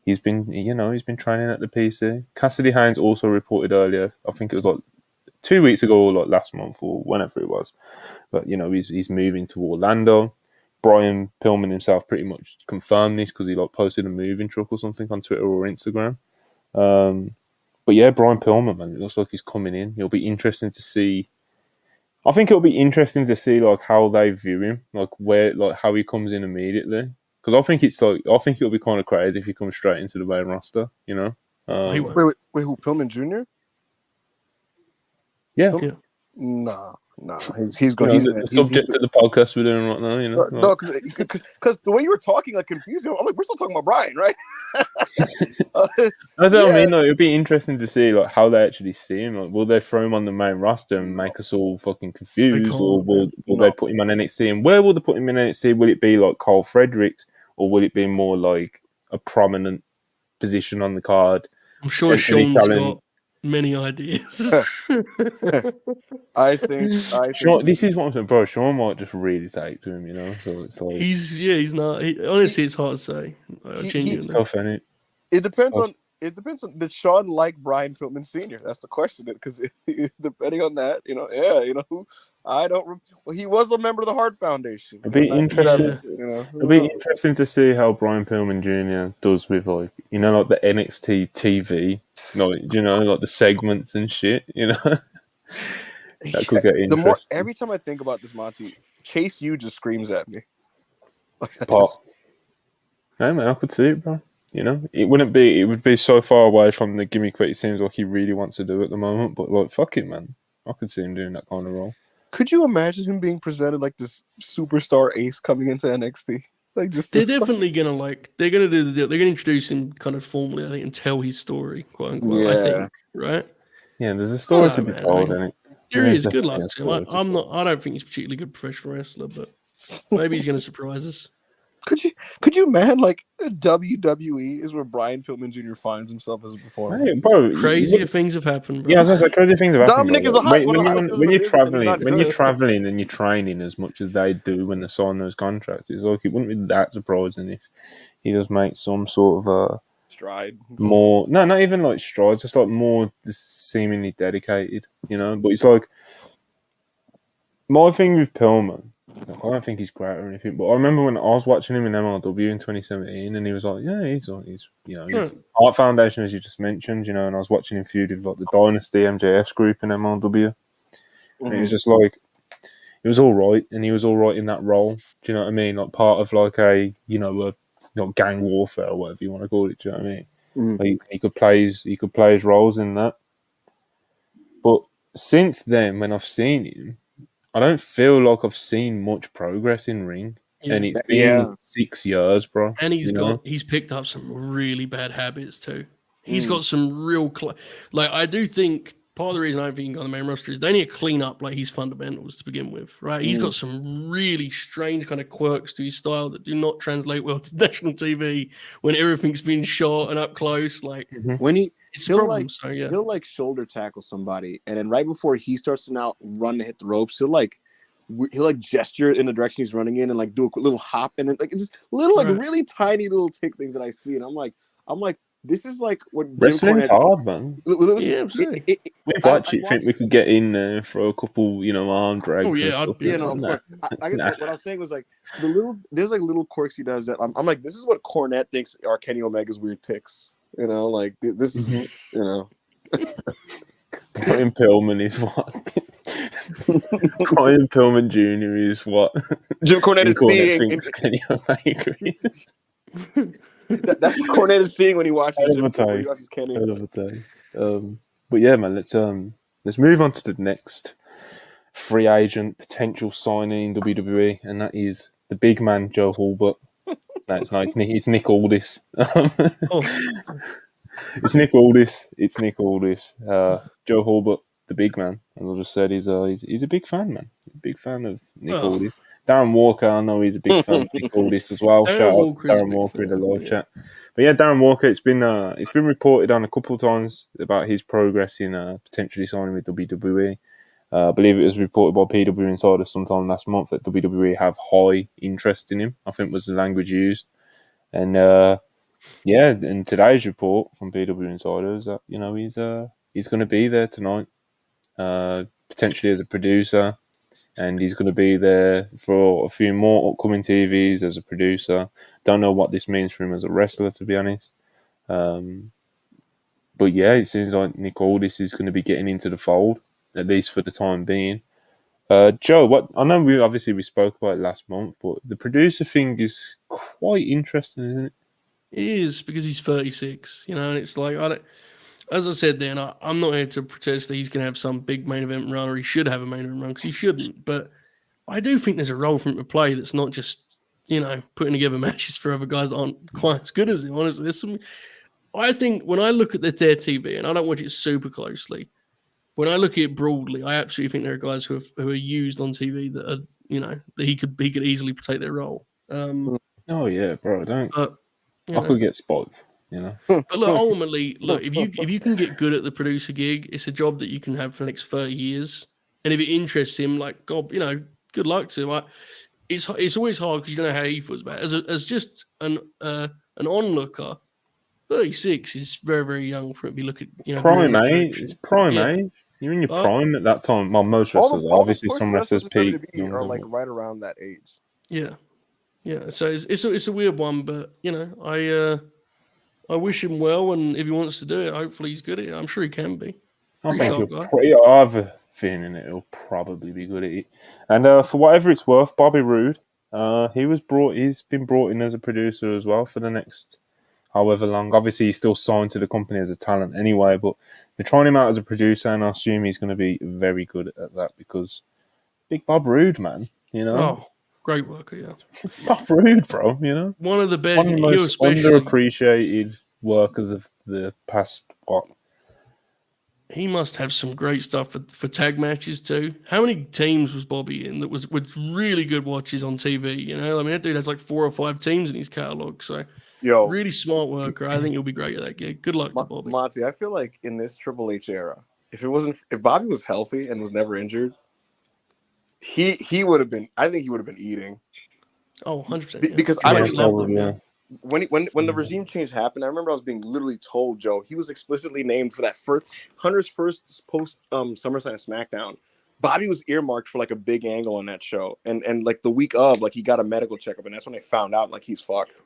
he's been training at the PC. Cassidy Haynes also reported earlier, I think it was like 2 weeks ago or like last month or whenever it was. But, you know, he's moving to Orlando. Brian Pillman himself pretty much confirmed this because he like posted a moving truck or something on Twitter or Instagram. But yeah, Brian Pillman, man, it looks like he's coming in. It'll be interesting to see. I think it'll be interesting to see like how they view him, like how he comes in immediately. Because I think it'll be kind of crazy if he comes straight into the main roster, you know. Wait, who? Pillman Jr.? Yeah. Nah. He's going. You know, he's subject to the podcast we're doing right now, you know. No, because the way you were talking like confused me. I'm like, we're still talking about Brian, right? That's what I mean. No, it'd be interesting to see like how they actually see him. Like, will they throw him on the main roster and make us all fucking confused, or will they put him on NXT? And where will they put him in NXT? Will it be like Carl Fredericks, or will it be more like a prominent position on the card? I'm sure Sean's got many ideas. I think Sean, this is what I'm saying, bro. Sean might just really take to him, you know. So it's like he's not. Honestly, it's hard to say. It's tough, isn't it? It depends on. Did Sean like Brian Pillman Sr.? That's the question. Because depending on that, you know, I don't. Well, he was a member of the Heart Foundation. It'd be interesting. It'd be interesting to see how Brian Pillman Jr. does with like the NXT TV, like the segments and shit. You know, that could get interesting. Every time I think about this, Monty, Chase U just screams at me. Hey man, I could see it, bro. You know, it would be so far away from the gimmick that it seems like he really wants to do at the moment. But like, fuck it, man. I could see him doing that kind of role. Could you imagine him being presented like this superstar ace coming into NXT? Like, they're definitely they're gonna introduce him kind of formally, I think, and tell his story, quote unquote. I think, right? Yeah, there's a story to be told, isn't it? There Yeah, he it's is. Good definitely luck a to him. story to tell. I don't think he's a particularly good professional wrestler, but maybe he's going to surprise us. Could you man like WWE is where Brian Pillman Jr. finds himself as a performer? Hey, bro, Crazier things have happened, bro. yeah, I was gonna say crazy things have happened, Dominic bro. is a high, one of the highest When in the you're business, and he's not. when you're traveling and you're training as much as they do when they sign those contracts, it's like it wouldn't be that surprising if he does make some sort of Stride. more, no, not even like strides, just like more just seemingly dedicated, you know. But it's like my thing with Pillman. Like, I don't think he's great or anything, but I remember when I was watching him in MLW in 2017, and he was like, "Yeah, he's he's Art Foundation, as you just mentioned, you know." And I was watching him feud with like the Dynasty MJF's group in MLW, and it was just like he was all right, and he was all right in that role. Do you know what I mean? Like part of like a gang warfare or whatever you want to call it. Do you know what I mean? Mhm. Like, he could play his roles in that. But since then, when I've seen him, I don't feel like I've seen much progress in ring, and it's been 6 years, bro. And he's picked up some really bad habits too. He's got some real like I do think part of the reason I don't think he can go on the main roster is they need to clean up like his fundamentals to begin with, right? He's got some really strange kind of quirks to his style that do not translate well to national TV when everything's been shot and up close. Like When it's a problem. So yeah, he'll like shoulder tackle somebody, and then right before he starts to now run to hit the ropes, he'll like gesture in the direction he's running in and like do a little hop, and then like it's just little like really tiny little tick things that I see, and I'm like this is like what wrestling's hard, man. Yeah, we watch it. Think we could get in there for a couple, arm drags. Oh yeah, of course. I guess what I was saying was like there's like little quirks he does that I'm like, this is what Cornette thinks are Kenny Omega's weird ticks. Like this is Brian Pillman is what Brian Pillman Jr. is what Jim Cornette is seeing. Thinks Kenny Omega is. That's what Cornette is seeing when he watches Kenny. But yeah, man, let's move on to the next free agent potential signing in WWE, and that is the big man Joe Hulbert. That's nice. It's Nick Aldis. It's Nick Aldis. Joe Hulbert, the big man, as I just said, he's a big fan, man. Big fan of Nick Aldis. Darren Walker, I know he's a big fan of Nick Aldis as well. Shout out to Darren Walker in the live chat. But yeah, Darren Walker, it's been reported on a couple of times about his progress in potentially signing with WWE. I believe it was reported by PW Insider sometime last month that WWE have high interest in him, I think was the language used. And in today's report from PW Insider is that, he's going to be there tonight, potentially as a producer. And he's going to be there for a few more upcoming TVs as a producer. Don't know what this means for him as a wrestler, to be honest. But yeah, it seems like Nick Aldis is going to be getting into the fold, at least for the time being. Joe, I know we spoke about it last month, but the producer thing is quite interesting, isn't it? It is, because he's 36, and it's like as I said then, I'm not here to protest that he's going to have some big main event run, or he should have a main event run, because he shouldn't. But I do think there's a role for him to play that's not just, putting together matches for other guys that aren't quite as good as him, honestly. I think when I look at their TV, and I don't watch it super closely, when I look at it broadly, I absolutely think there are guys who are used on TV that are, that he could easily take their role. Oh yeah, bro, I could get spotted. But look, ultimately, if you can get good at the producer gig, it's a job that you can have for the next 30 years. And if it interests him, like, God, good luck to him. It's always hard because you don't know how he feels about it. As just an onlooker, 36 is very, very young for it to be looking. Prime age. It's prime age. You're in your prime at that time. Well, most wrestlers, obviously, some wrestlers peak are like right around that age. Yeah. So it's a weird one, but I wish him well, and if he wants to do it, hopefully he's good at it. I'm sure he can be. I have a feeling he'll probably be good at it. And for whatever it's worth, Bobby Roode, he's been brought in as a producer as well for the next however long. Obviously, he's still signed to the company as a talent anyway, but they're trying him out as a producer, and I assume he's going to be very good at that because big Bob Roode, man, Oh, great worker, yeah. Bob Roode, bro, One of the best, one of the most underappreciated workers of the past, he must have some great stuff for tag matches too. How many teams was Bobby in that was really good watches on TV? You know, I mean, that dude has like 4 or 5 teams in his catalog. So Yo, really smart worker. I think he'll be great at that gig. Good luck to Bobby. Monty, I feel like in this Triple H era, if Bobby was healthy and was never injured, he would have been. I think he would have been eating. Oh, 100%. Because I I just love them. Yeah. When the regime change happened, I remember I was being literally told, Joe, he was explicitly named for that Hunter's first post SummerSlam SmackDown. Bobby was earmarked for like a big angle on that show, and like the week of, like he got a medical checkup, and that's when they found out like he's fucked.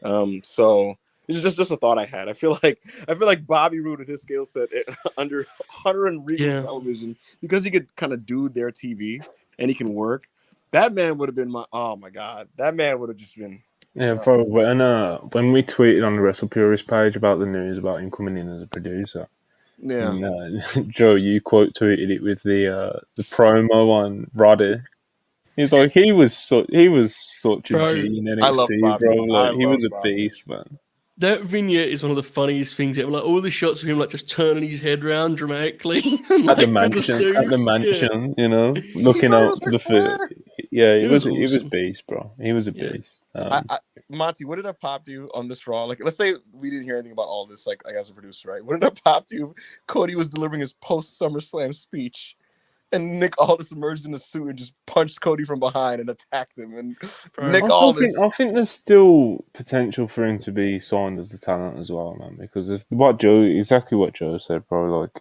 So it's just a thought I had. I feel like Bobby Roode with his skill set under Hunter and Regan's television, because he could kind of do their TV and he can work. That man would have been oh my god, that man would have just been. Yeah, probably. And when we tweeted on the WrestlePurists page about the news about him coming in as a producer, and, Joe, you quote tweeted it with the promo on Roddy. He's like, he was such a G in NXT, bro. Like, he was a beast, man. That vignette is one of the funniest things ever. Like all the shots of him, like just turning his head around dramatically and, at the mansion, you know, looking out to the foot. Yeah, it was beast, bro. He was a beast. Monty, what did that pop to you on this Raw? Like, let's say we didn't hear anything about all this, like, as a producer, right? What did that pop to you? Cody was delivering his post SummerSlam speech, and Nick Aldis emerged in the suit and just punched Cody from behind and attacked him. And I think there's still potential for him to be signed as the talent as well, man. Because exactly what Joe said, bro. Like,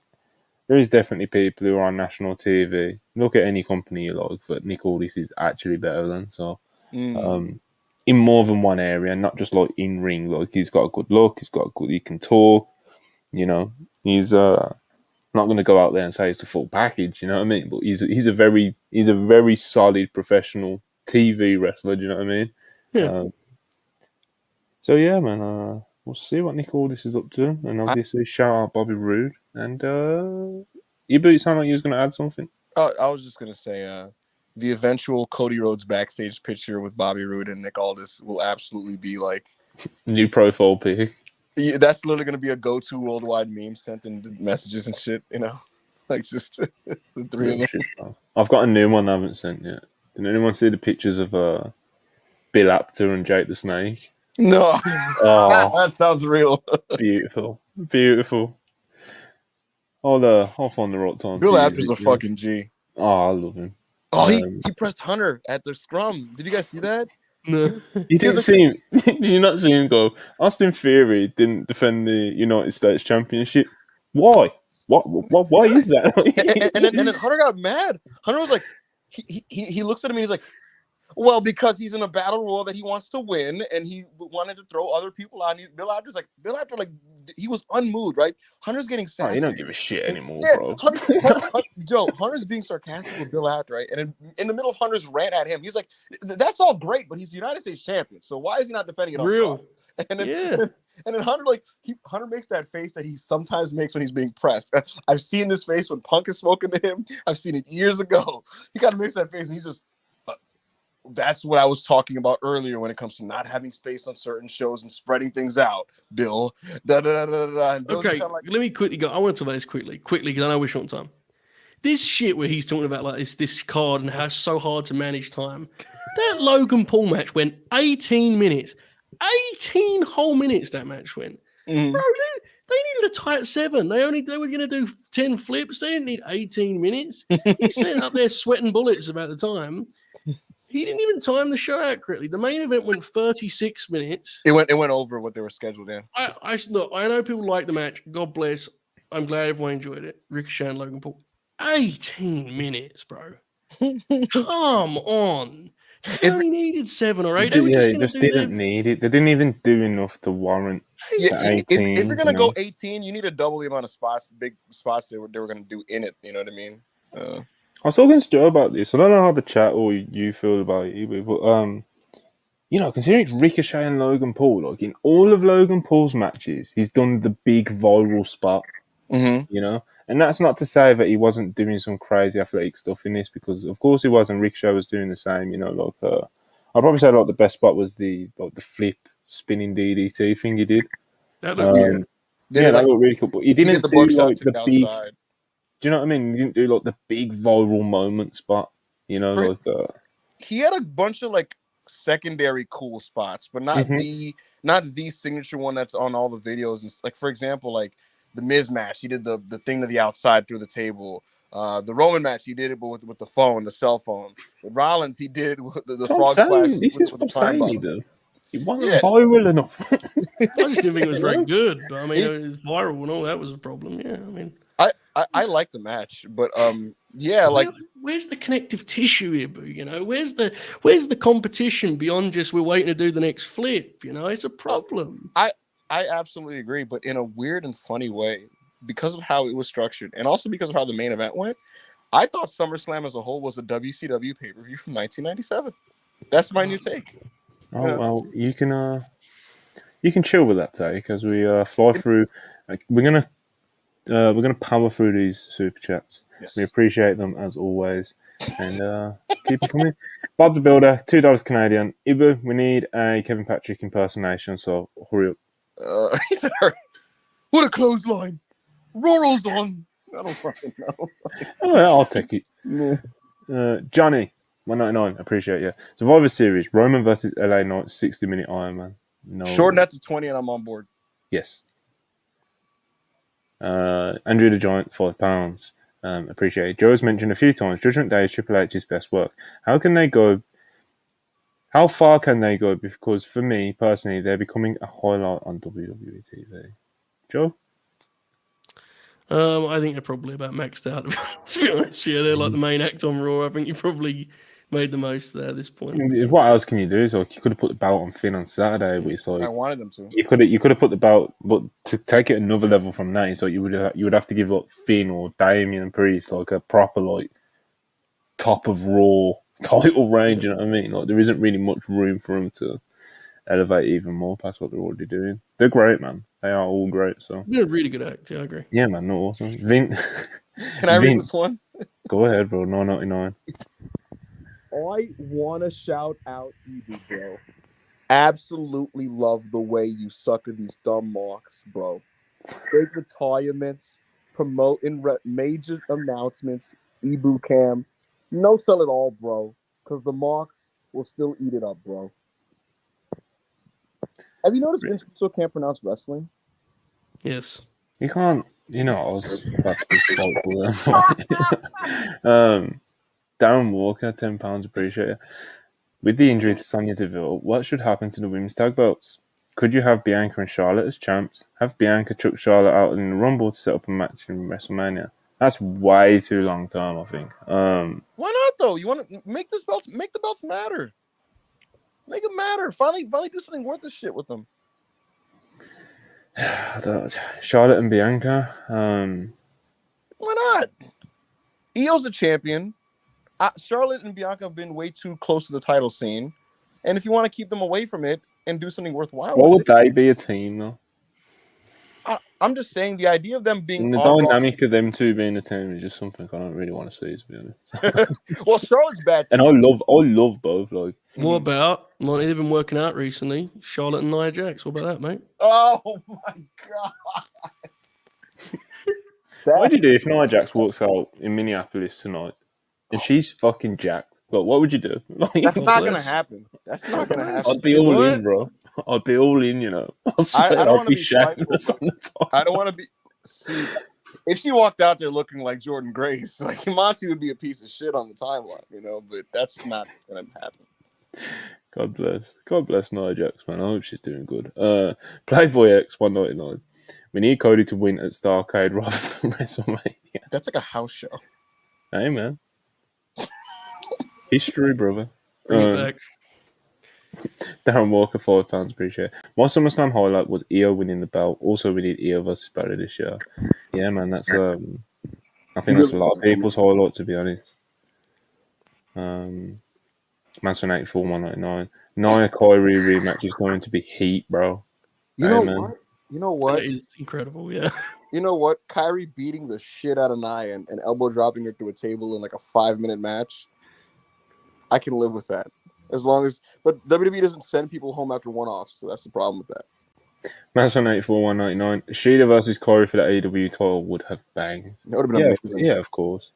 there is definitely people who are on national TV. Look at any company you like, but Nick Aldis is actually better than. So, in more than one area, not just like in ring. Like, he's got a good look. He can talk. You know, he's not going to go out there and say it's the full package, you know what I mean? But he's a very solid professional TV wrestler, do you know what I mean? Yeah. So yeah, man, we'll see what Nick Aldis is up to, and obviously shout out Bobby Roode. And you sound like you was going to add something. I was just going to say, the eventual Cody Rhodes backstage picture with Bobby Roode and Nick Aldis will absolutely be like new profile pic. Yeah, that's literally going to be a go-to worldwide meme sent in messages and shit, you know? Like, just the three of them. Shit, I've got a new one I haven't sent yet. Did anyone see the pictures of Bill Apter and Jake the Snake? No. Oh, that sounds real. Beautiful. I'll find the right time. Bill Apter's a fucking G. Oh, I love him. Oh, he pressed Hunter at the scrum. Did you guys see that? No. You didn't see him. Did you not see him go? Austin Theory didn't defend the United States Championship. Why? What? Why is that? and then Hunter got mad. Hunter was like, he looks at him and he's like, well, because he's in a battle royal that he wants to win, and he wanted to throw other people out. Bill Apter, like, he was unmoved, right? Hunter's getting sassy. Oh, he don't give a shit anymore, bro. Hunter's being sarcastic with Bill Apter, right? And in the middle of Hunter's rant at him, he's like, that's all great, but he's the United States champion, so why is he not defending it on real? And then Hunter, Hunter makes that face that he sometimes makes when he's being pressed. I've seen this face when Punk is spoken to him. I've seen it years ago. He kind of makes that face, and he's just, that's what I was talking about earlier when it comes to not having space on certain shows and spreading things out, Bill. Okay, let me quickly go. I want to talk about this quickly, because I know we're short on time. This shit where he's talking about like this card and how it's so hard to manage time. That Logan Paul match went 18 minutes. 18 whole minutes that match went. Mm-hmm. Bro, they needed a tight 7. They were going to do 10 flips. They didn't need 18 minutes. He's sitting up there sweating bullets about the time. He didn't even time the show out correctly. The main event went 36 minutes. It went over what they were scheduled in. Look, I know people like the match. God bless. I'm glad everyone enjoyed it. Ricochet and Logan Paul. 18 minutes, bro. Come on. They only needed 7 or 8. They just didn't need it. They didn't even do enough to warrant 18. If you're going to go 18, you need to double the amount of spots, big spots they were going to do in it. You know what I mean? I was talking to Joe about this. I don't know how the chat or you feel about it, but considering it's Ricochet and Logan Paul, like in all of Logan Paul's matches, he's done the big viral spot. Mm-hmm. You know, and that's not to say that he wasn't doing some crazy athletic stuff in this, because of course he was, and Ricochet was doing the same. You know, like I'd probably say like the best spot was the flip spinning DDT thing he did. That looked weird. They Yeah, did, that like, looked really cool. But he he did didn't the do buckshot like to the the big. outside. Do you know what I mean? He didn't do like the big viral moment spot. You know, For- like that. He had a bunch of like secondary cool spots, but not the signature one that's on all the videos. And like, for example, like the Miz match, he did the thing to the outside through the table. The Roman match, he did it but with the phone, the cell phone. With Rollins, he did the So I'm frog splash saying, this is with what the I'm pine saying. He bottom. did. It wasn't Yeah, viral enough. I just didn't think it was You very know? good. But I mean, It- it was viral and all that was a problem. Yeah, I mean, I like the match, but yeah, like where's the connective tissue here, Boo? You know, where's the competition beyond just we're waiting to do the next flip? You know, it's a problem. I absolutely agree, but in a weird and funny way, because of how it was structured, and also because of how the main event went. I thought SummerSlam as a whole was a WCW pay-per-view from 1997. That's my new take. Oh well, you can chill with that take as we fly through. Like, we're gonna power through these super chats. Yes. We appreciate them as always, and keep them coming. Bob the Builder, $2 Canadian. Ibu, we need a Kevin Patrick impersonation, so hurry up. He said, "What a clothesline! Roro's on." I don't fucking know. Oh, yeah, I'll take it. Yeah. Johnny, 199. Appreciate you. Survivor Series, Roman versus LA Knight, 60-minute Iron Man. No. Shorten that to 20, and I'm on board. Yes. Andrew the Giant, £5. Appreciate it. Joe's mentioned a few times Judgment Day is Triple H's best work. How far can they go? Because for me personally, they're becoming a highlight on WWE TV. Joe? I think they're probably about maxed out. To be honest, yeah, they're like the main act on Raw. I think you probably made the most there at this point. What else can you do? It's like you could have put the belt on Finn on Saturday, but it's I like wanted them to. you could have put the belt, but to take it another level from that, it's like you would have to give up Finn or Damian Priest like a proper like top of Raw title range. You know what I mean? Like there isn't really much room for them to elevate even more past what they're already doing. They're great, man. They are all great. So They're a really good act. Yeah, I agree. yeah, man, not awesome. Vince, Can I read this one? Go ahead, bro. 9.99. I want to shout out Ebu, bro. Absolutely love the way you sucker these dumb marks, bro. Big retirements, promoting major announcements, Ebu Cam. No sell it all, bro, because the marks will still eat it up, bro. Have you noticed Vince Russo can't pronounce wrestling? Yes. You can't. You know, I was about to be spiteful there. Darren Walker, £10. Appreciate it. With the injury to Sonya Deville, what should happen to the women's tag belts? Could you have Bianca and Charlotte as champs? Have Bianca chuck Charlotte out in the Rumble to set up a match in WrestleMania? That's way too long term, I think. Why not though? You want to make the belts matter. Make them matter. Finally do something worth the shit with them. Charlotte and Bianca. Why not? Io's a champion. Charlotte and Bianca have been way too close to the title scene, and if you want to keep them away from it and do something worthwhile, What would they be a team though? I'm just saying the idea of them being And the dynamic of them two being a team is just something I don't really want to see, to be honest. Well, Charlotte's bad, and I love both. Like, what about Monty? They've been working out recently. Charlotte and Nia Jax. What about that, mate? Oh my god! what would you do if Nia Jax walks out in Minneapolis tonight and she's fucking jacked? Like, what would you do? Like, That's not gonna happen. That's not gonna happen. I'd be all in, bro. I'd be all in, you know. I swear, I don't I'd be spiteful, on the top. I don't want to be. See, if she walked out there looking like Jordan Grace, like Monty would be a piece of shit on the timeline, you know. But that's not gonna happen. God bless Nia Jax, man. I hope she's doing good. Playboy X 199. We need Cody to win at Starrcade rather than WrestleMania. That's like a house show. Hey, man. History, brother. Bring it back. Darren Walker, £5. Appreciate it. My SummerSlam highlight was Io winning the belt. Also, we need Io versus Barry this year. Yeah, man, that's I think that's a lot of people's highlight, to be honest. Manson 84, 199. Nia Kairi rematch is going to be heat, bro. You know what? That is incredible, yeah. You know what? Kairi beating the shit out of Nia and elbow dropping her through a table in like a 5-minute match. I can live with that. As long as, but WWE doesn't send people home after one-offs, so that's the problem with that. Match on 84, 199. Shida versus Kairi for the AEW title would have banged. That would have been amazing. Yeah, of course.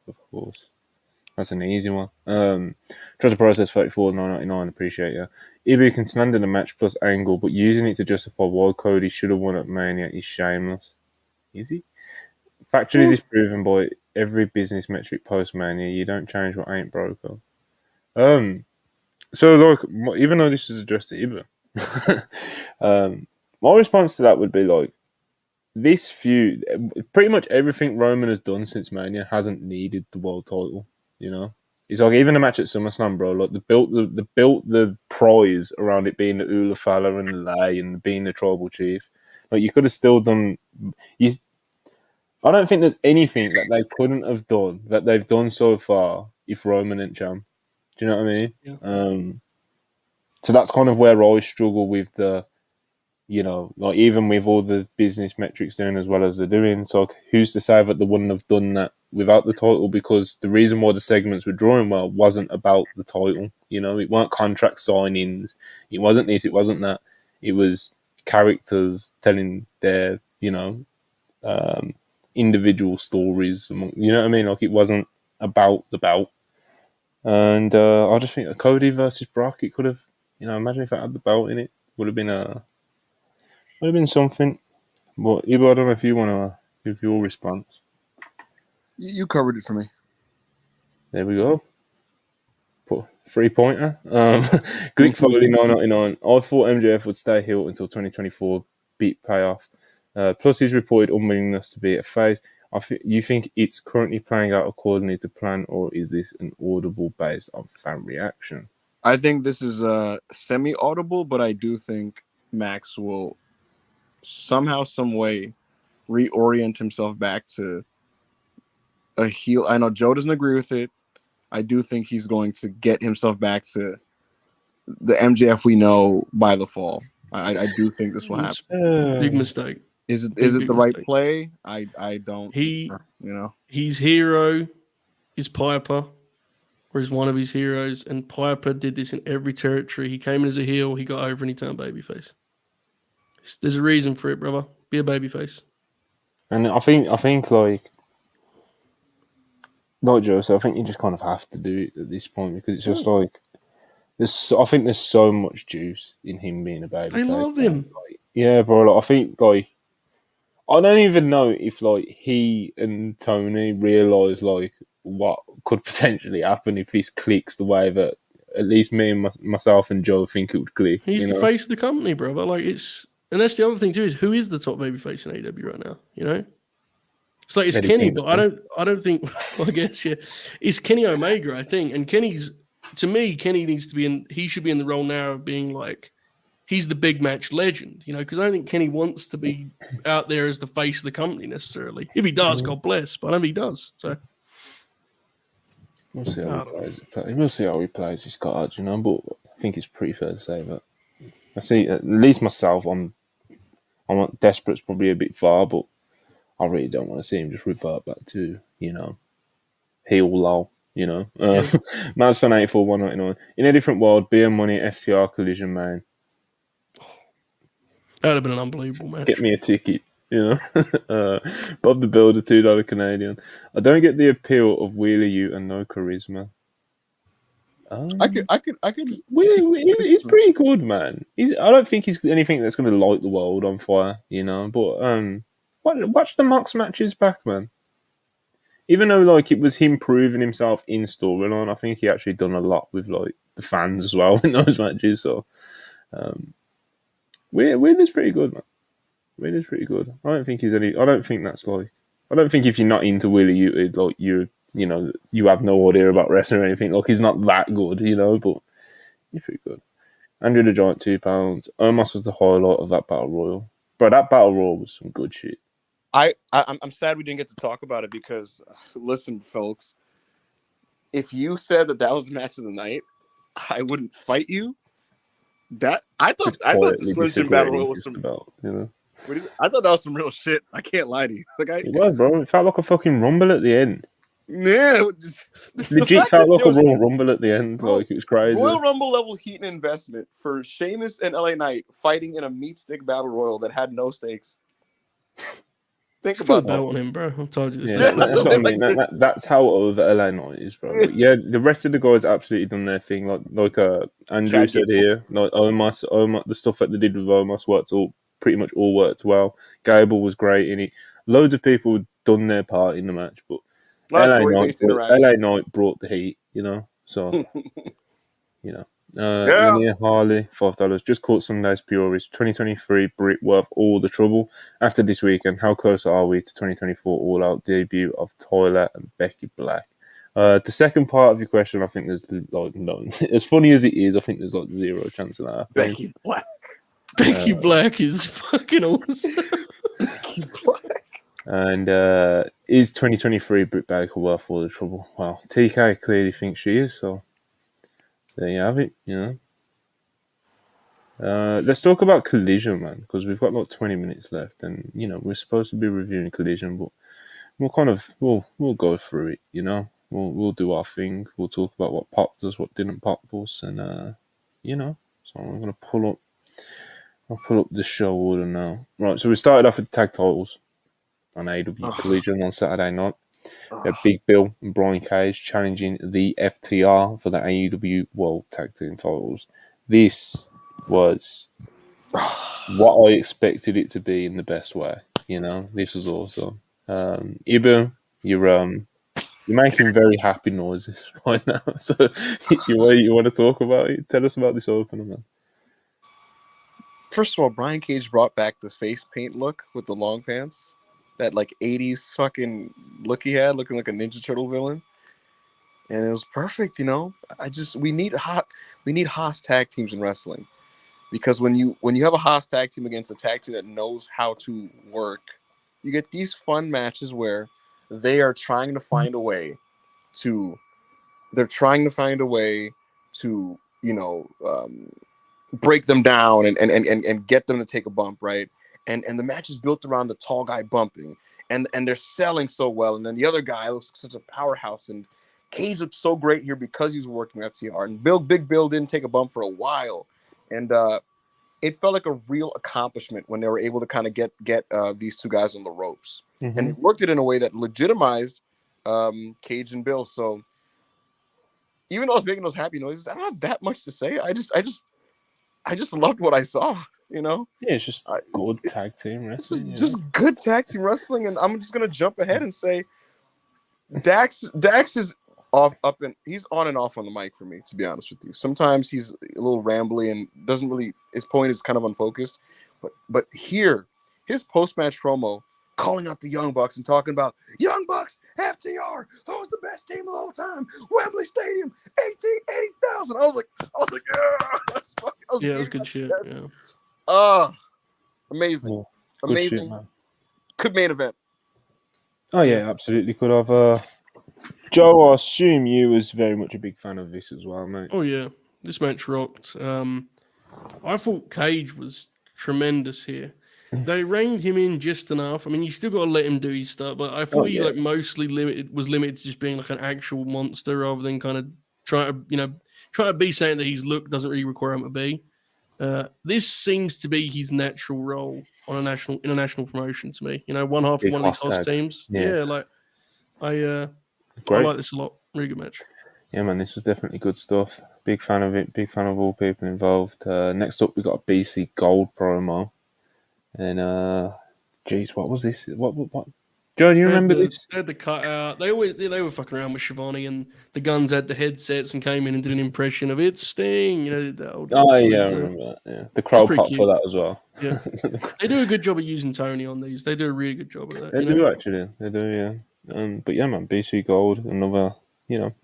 That's an easy one. Trust the process 34, 999. Appreciate you. Ibu can stand in the match plus angle, but using it to justify why Cody should have won at Mania is shameless. Is he? Factually disproven by every business metric post Mania. You don't change what ain't broke. So like, even though this is addressed to Ibu, my response to that would be like, this feud, pretty much everything Roman has done since Mania hasn't needed the world title. You know, it's like even the match at SummerSlam, bro. Like they built the prize around it being the Ula Fala and the Lay and being the tribal chief. Like you could have still done. I don't think there's anything that they couldn't have done that they've done so far if Roman ain't champ. Do you know what I mean? Yeah. So that's kind of where I struggle with the, you know, like even with all the business metrics doing as well as they're doing, so who's to say that they wouldn't have done that without the title? Because the reason why the segments were drawing well wasn't about the title. You know, it weren't contract signings. It wasn't this. It wasn't that. It was characters telling their, you know, individual stories. You know what I mean? Like it wasn't about the belt. And I just think Cody versus Brock, it could have, you know, imagine if it had the belt in it, would have been something. But Ibo, I don't know if you want to give your response. You covered it for me. There we go. Put 3-pointer. Greek Foley 999. I thought MJF would stay heel until 2024. Beat payoff. Plus his reported unwillingness to be a face. You think it's currently playing out accordingly to plan, or is this an audible based on fan reaction? I think this is semi-audible, but I do think Max will somehow, some way, reorient himself back to a heel. I know Joe doesn't agree with it. I do think he's going to get himself back to the MJF we know by the fall. I do think this will happen. Big mistake. Is it the right play? I don't. His hero is Piper, or is one of his heroes, and Piper did this in every territory. He came in as a heel, he got over, and he turned babyface. There's a reason for it, brother. Be a babyface. And I think like Joe, so I think you just kind of have to do it at this point because it's just like I think there's so much juice in him being a babyface. They love him. Like, yeah, bro. Like, I think like I don't even know if like he and Tony realise like what could potentially happen if this clicks the way that at least me and myself and Joe think it would click. He's the face of the company, brother. Like and that's the other thing too, is who is the top babyface in AEW right now? You know? It's like it's Eddie Kenny, Kingston. but I don't think well, I guess it's Kenny Omega, I think. And Kenny needs to be he should be in the role now of being like he's the big match legend, you know, because I don't think Kenny wants to be out there as the face of the company necessarily. If he does, God bless, but I don't think he does. So we'll see how he plays it. We'll see how he plays his cards, you know. But I think it's pretty fair to say that. I see, at least myself, I'm desperate's probably a bit far, but I really don't want to see him just revert back to, you know, heel low, you know. Mavs fan 84, 199. In a different world, beer money, FTR collision, man. That would have been an unbelievable match. Get me a ticket, you know. Bob the Builder, $2 Canadian. I don't get the appeal of Wheeler Ute and no charisma. I could. He's pretty good, man. I don't think he's anything that's going to light the world on fire, you know. But watch the Mox matches back, man. Even though like it was him proving himself in storyline, I think he actually done a lot with like the fans as well in those matches. So, Wheeler's pretty good, man. Wheeler's pretty good. I don't think that's like. I don't think if you're not into Wheeler Ute, like you know, you have no idea about wrestling or anything. Like, he's not that good, you know, but he's pretty good. Andrew the Giant, £2. Omos was the highlight of that Battle Royal. Bro, that Battle Royal was some good shit. I'm sad we didn't get to talk about it because, listen, folks, if you said that was the match of the night, I wouldn't fight you. I thought the Slim Jim Battle Royal was some about, you know. I thought that was some real shit. I can't lie to you. Like it was, bro. It felt like a fucking rumble at the end. Yeah, the Legit fact felt that like there a was, Royal Rumble at the end. bro, Like, it was crazy. Royal Rumble level heat and investment for Sheamus and LA Knight fighting in a meat stick battle royal that had no stakes. Think Just put a about that. belt on him, bro. I've told you this. Yeah, Yeah, that's what I mean. That's how over LA Knight is, bro. But yeah, the rest of the guys absolutely done their thing. Like Andrew Chad said here, like Omos, the stuff that they did with Omos pretty much all worked well. Gable was great in it. Loads of people done their part in the match, but A lot of story-based LA interactions. Knight brought the heat, you know. So you know. Yeah. Linnea Harley, $5. Just caught Sunday's Purists. 2023 Brit worth all the trouble. After this weekend, how close are we to 2024 All Out debut of Tyler and Becky Black? The second part of your question, I think there's like no. As funny as it is, I think there's like zero chance of that happening. Becky Black. Becky Black is fucking awesome. Becky Black. And is 2023 Britt Baker worth all the trouble? Well, TK clearly thinks she is, so there you have it. You know. Let's talk about Collision, man, because we've got like 20 minutes left, and you know we're supposed to be reviewing Collision, but we'll go through it. You know, we'll do our thing. We'll talk about what popped us, what didn't pop us, and you know. So I'm gonna I'll pull up the show order now. Right, so we started off with tag titles on AEW Collision on Saturday night. We had Big Bill and Brian Cage challenging the FTR for the AEW World Tag Team titles. This was what I expected it to be in the best way. You know, this was awesome. Ibu, you're making very happy noises right now. So you want to talk about it? Tell us about this opener, man. First of all, Brian Cage brought back this face paint look with the long pants. That like 80s fucking look he had, looking like a Ninja Turtle villain. And it was perfect, you know. We need Haas tag teams in wrestling. Because when you have a Haas tag team against a tag team that knows how to work, you get these fun matches where they are trying to find a way to you know, break them down and get them to take a bump, right? And the match is built around the tall guy bumping, and they're selling so well, and then the other guy looks like such a powerhouse, and Cage looked so great here because he's working with FTR, and Big Bill didn't take a bump for a while, and it felt like a real accomplishment when they were able to kind of get these two guys on the ropes, and it worked it in a way that legitimized Cage and Bill. So even though I was making those happy noises, I don't have that much to say. I just loved what I saw, you know? Yeah, it's just good tag team wrestling. Just good tag team wrestling, and I'm just gonna jump ahead and say Dax is he's on and off on the mic for me, to be honest with you. Sometimes he's a little rambly and doesn't really, his point is kind of unfocused. But here, his post-match promo calling out the Young Bucks and talking about Young Bucks, FTR, who's the best team of all time? Wembley Stadium, 80,000. I was like, Yeah, it was good shit. Yeah. Amazing. Yeah, Amazing. shit, man. Could main event. Oh yeah, absolutely could have. Joe, I assume you was very much a big fan of this as well, mate. Oh yeah, this match rocked. I thought Cage was tremendous here. They reined him in just enough. I mean, you still got to let him do his stuff, but I thought he like mostly limited to just being like an actual monster rather than kind of try to be saying that his look doesn't really require him to be. This seems to be his natural role on a national promotion to me. You know, one half of Big one of these Hoss host teams. Yeah. Like I Great. like this a lot. Really good match. Yeah, man, this was definitely good stuff. Big fan of it. Big fan of all people involved. Next up, we got a BC Gold promo. And geez, what was this? What? Joe, do you remember this? They had the cutout. They were fucking around with Shivani, and the Guns had the headsets and came in and did an impression of "It's Sting." You know, the old, I remember that. Yeah, the crowd pop for that as well. Yeah, they do a good job of using Tony on these. They do a really good job of that. They do actually. They do, yeah. But yeah, man, BC Gold, another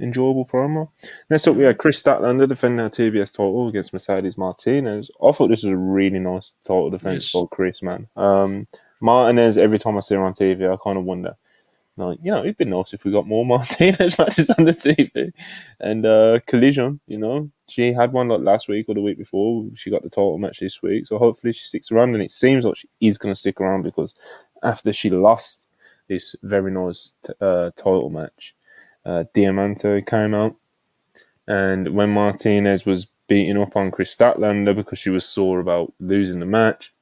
enjoyable promo. Next up, we had Chris Statlander defending her TBS title against Mercedes Martinez. I thought this was a really nice title defense for Chris, man. Martinez, every time I see her on TV, I kind of wonder, like, it'd be nice if we got more Martinez matches on the TV. And Collision, she had one like last week or the week before. She got the title match this week, so hopefully she sticks around. And it seems like she is going to stick around because after she lost this very nice title match, Diamante came out, and when Martinez was beating up on Chris Statlander because she was sore about losing the match,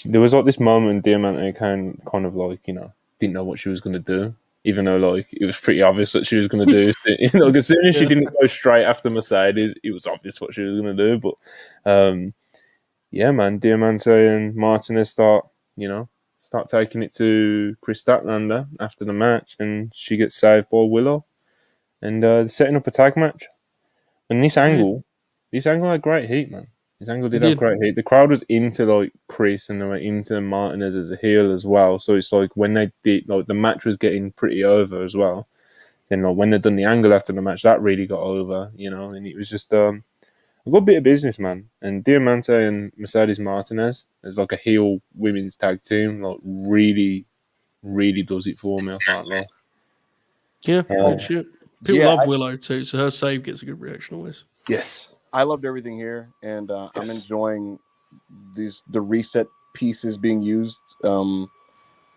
there was like this moment Diamante kind of like, didn't know what she was going to do, even though like it was pretty obvious that she was going to do. Like as soon as she didn't go straight after Mercedes, it was obvious what she was going to do. But yeah, man, Diamante and Martinez start taking it to Chris Statlander after the match, and she gets saved by Willow, and they're setting up a tag match. And this angle had great heat, man. This angle did have great heat. The crowd was into like Chris, and they were into Martinez as a heel as well. So it's like when they did, like the match was getting pretty over as well. Then like when they done the angle after the match, that really got over, and it was just a good bit of business, man. And Diamante and Mercedes Martinez as like a heel women's tag team, like really, really does it for me. I can't lie. Yeah, good shit. People love Willow too, so her save gets a good reaction always. Yes, I loved everything here, and I'm enjoying the reset pieces being used.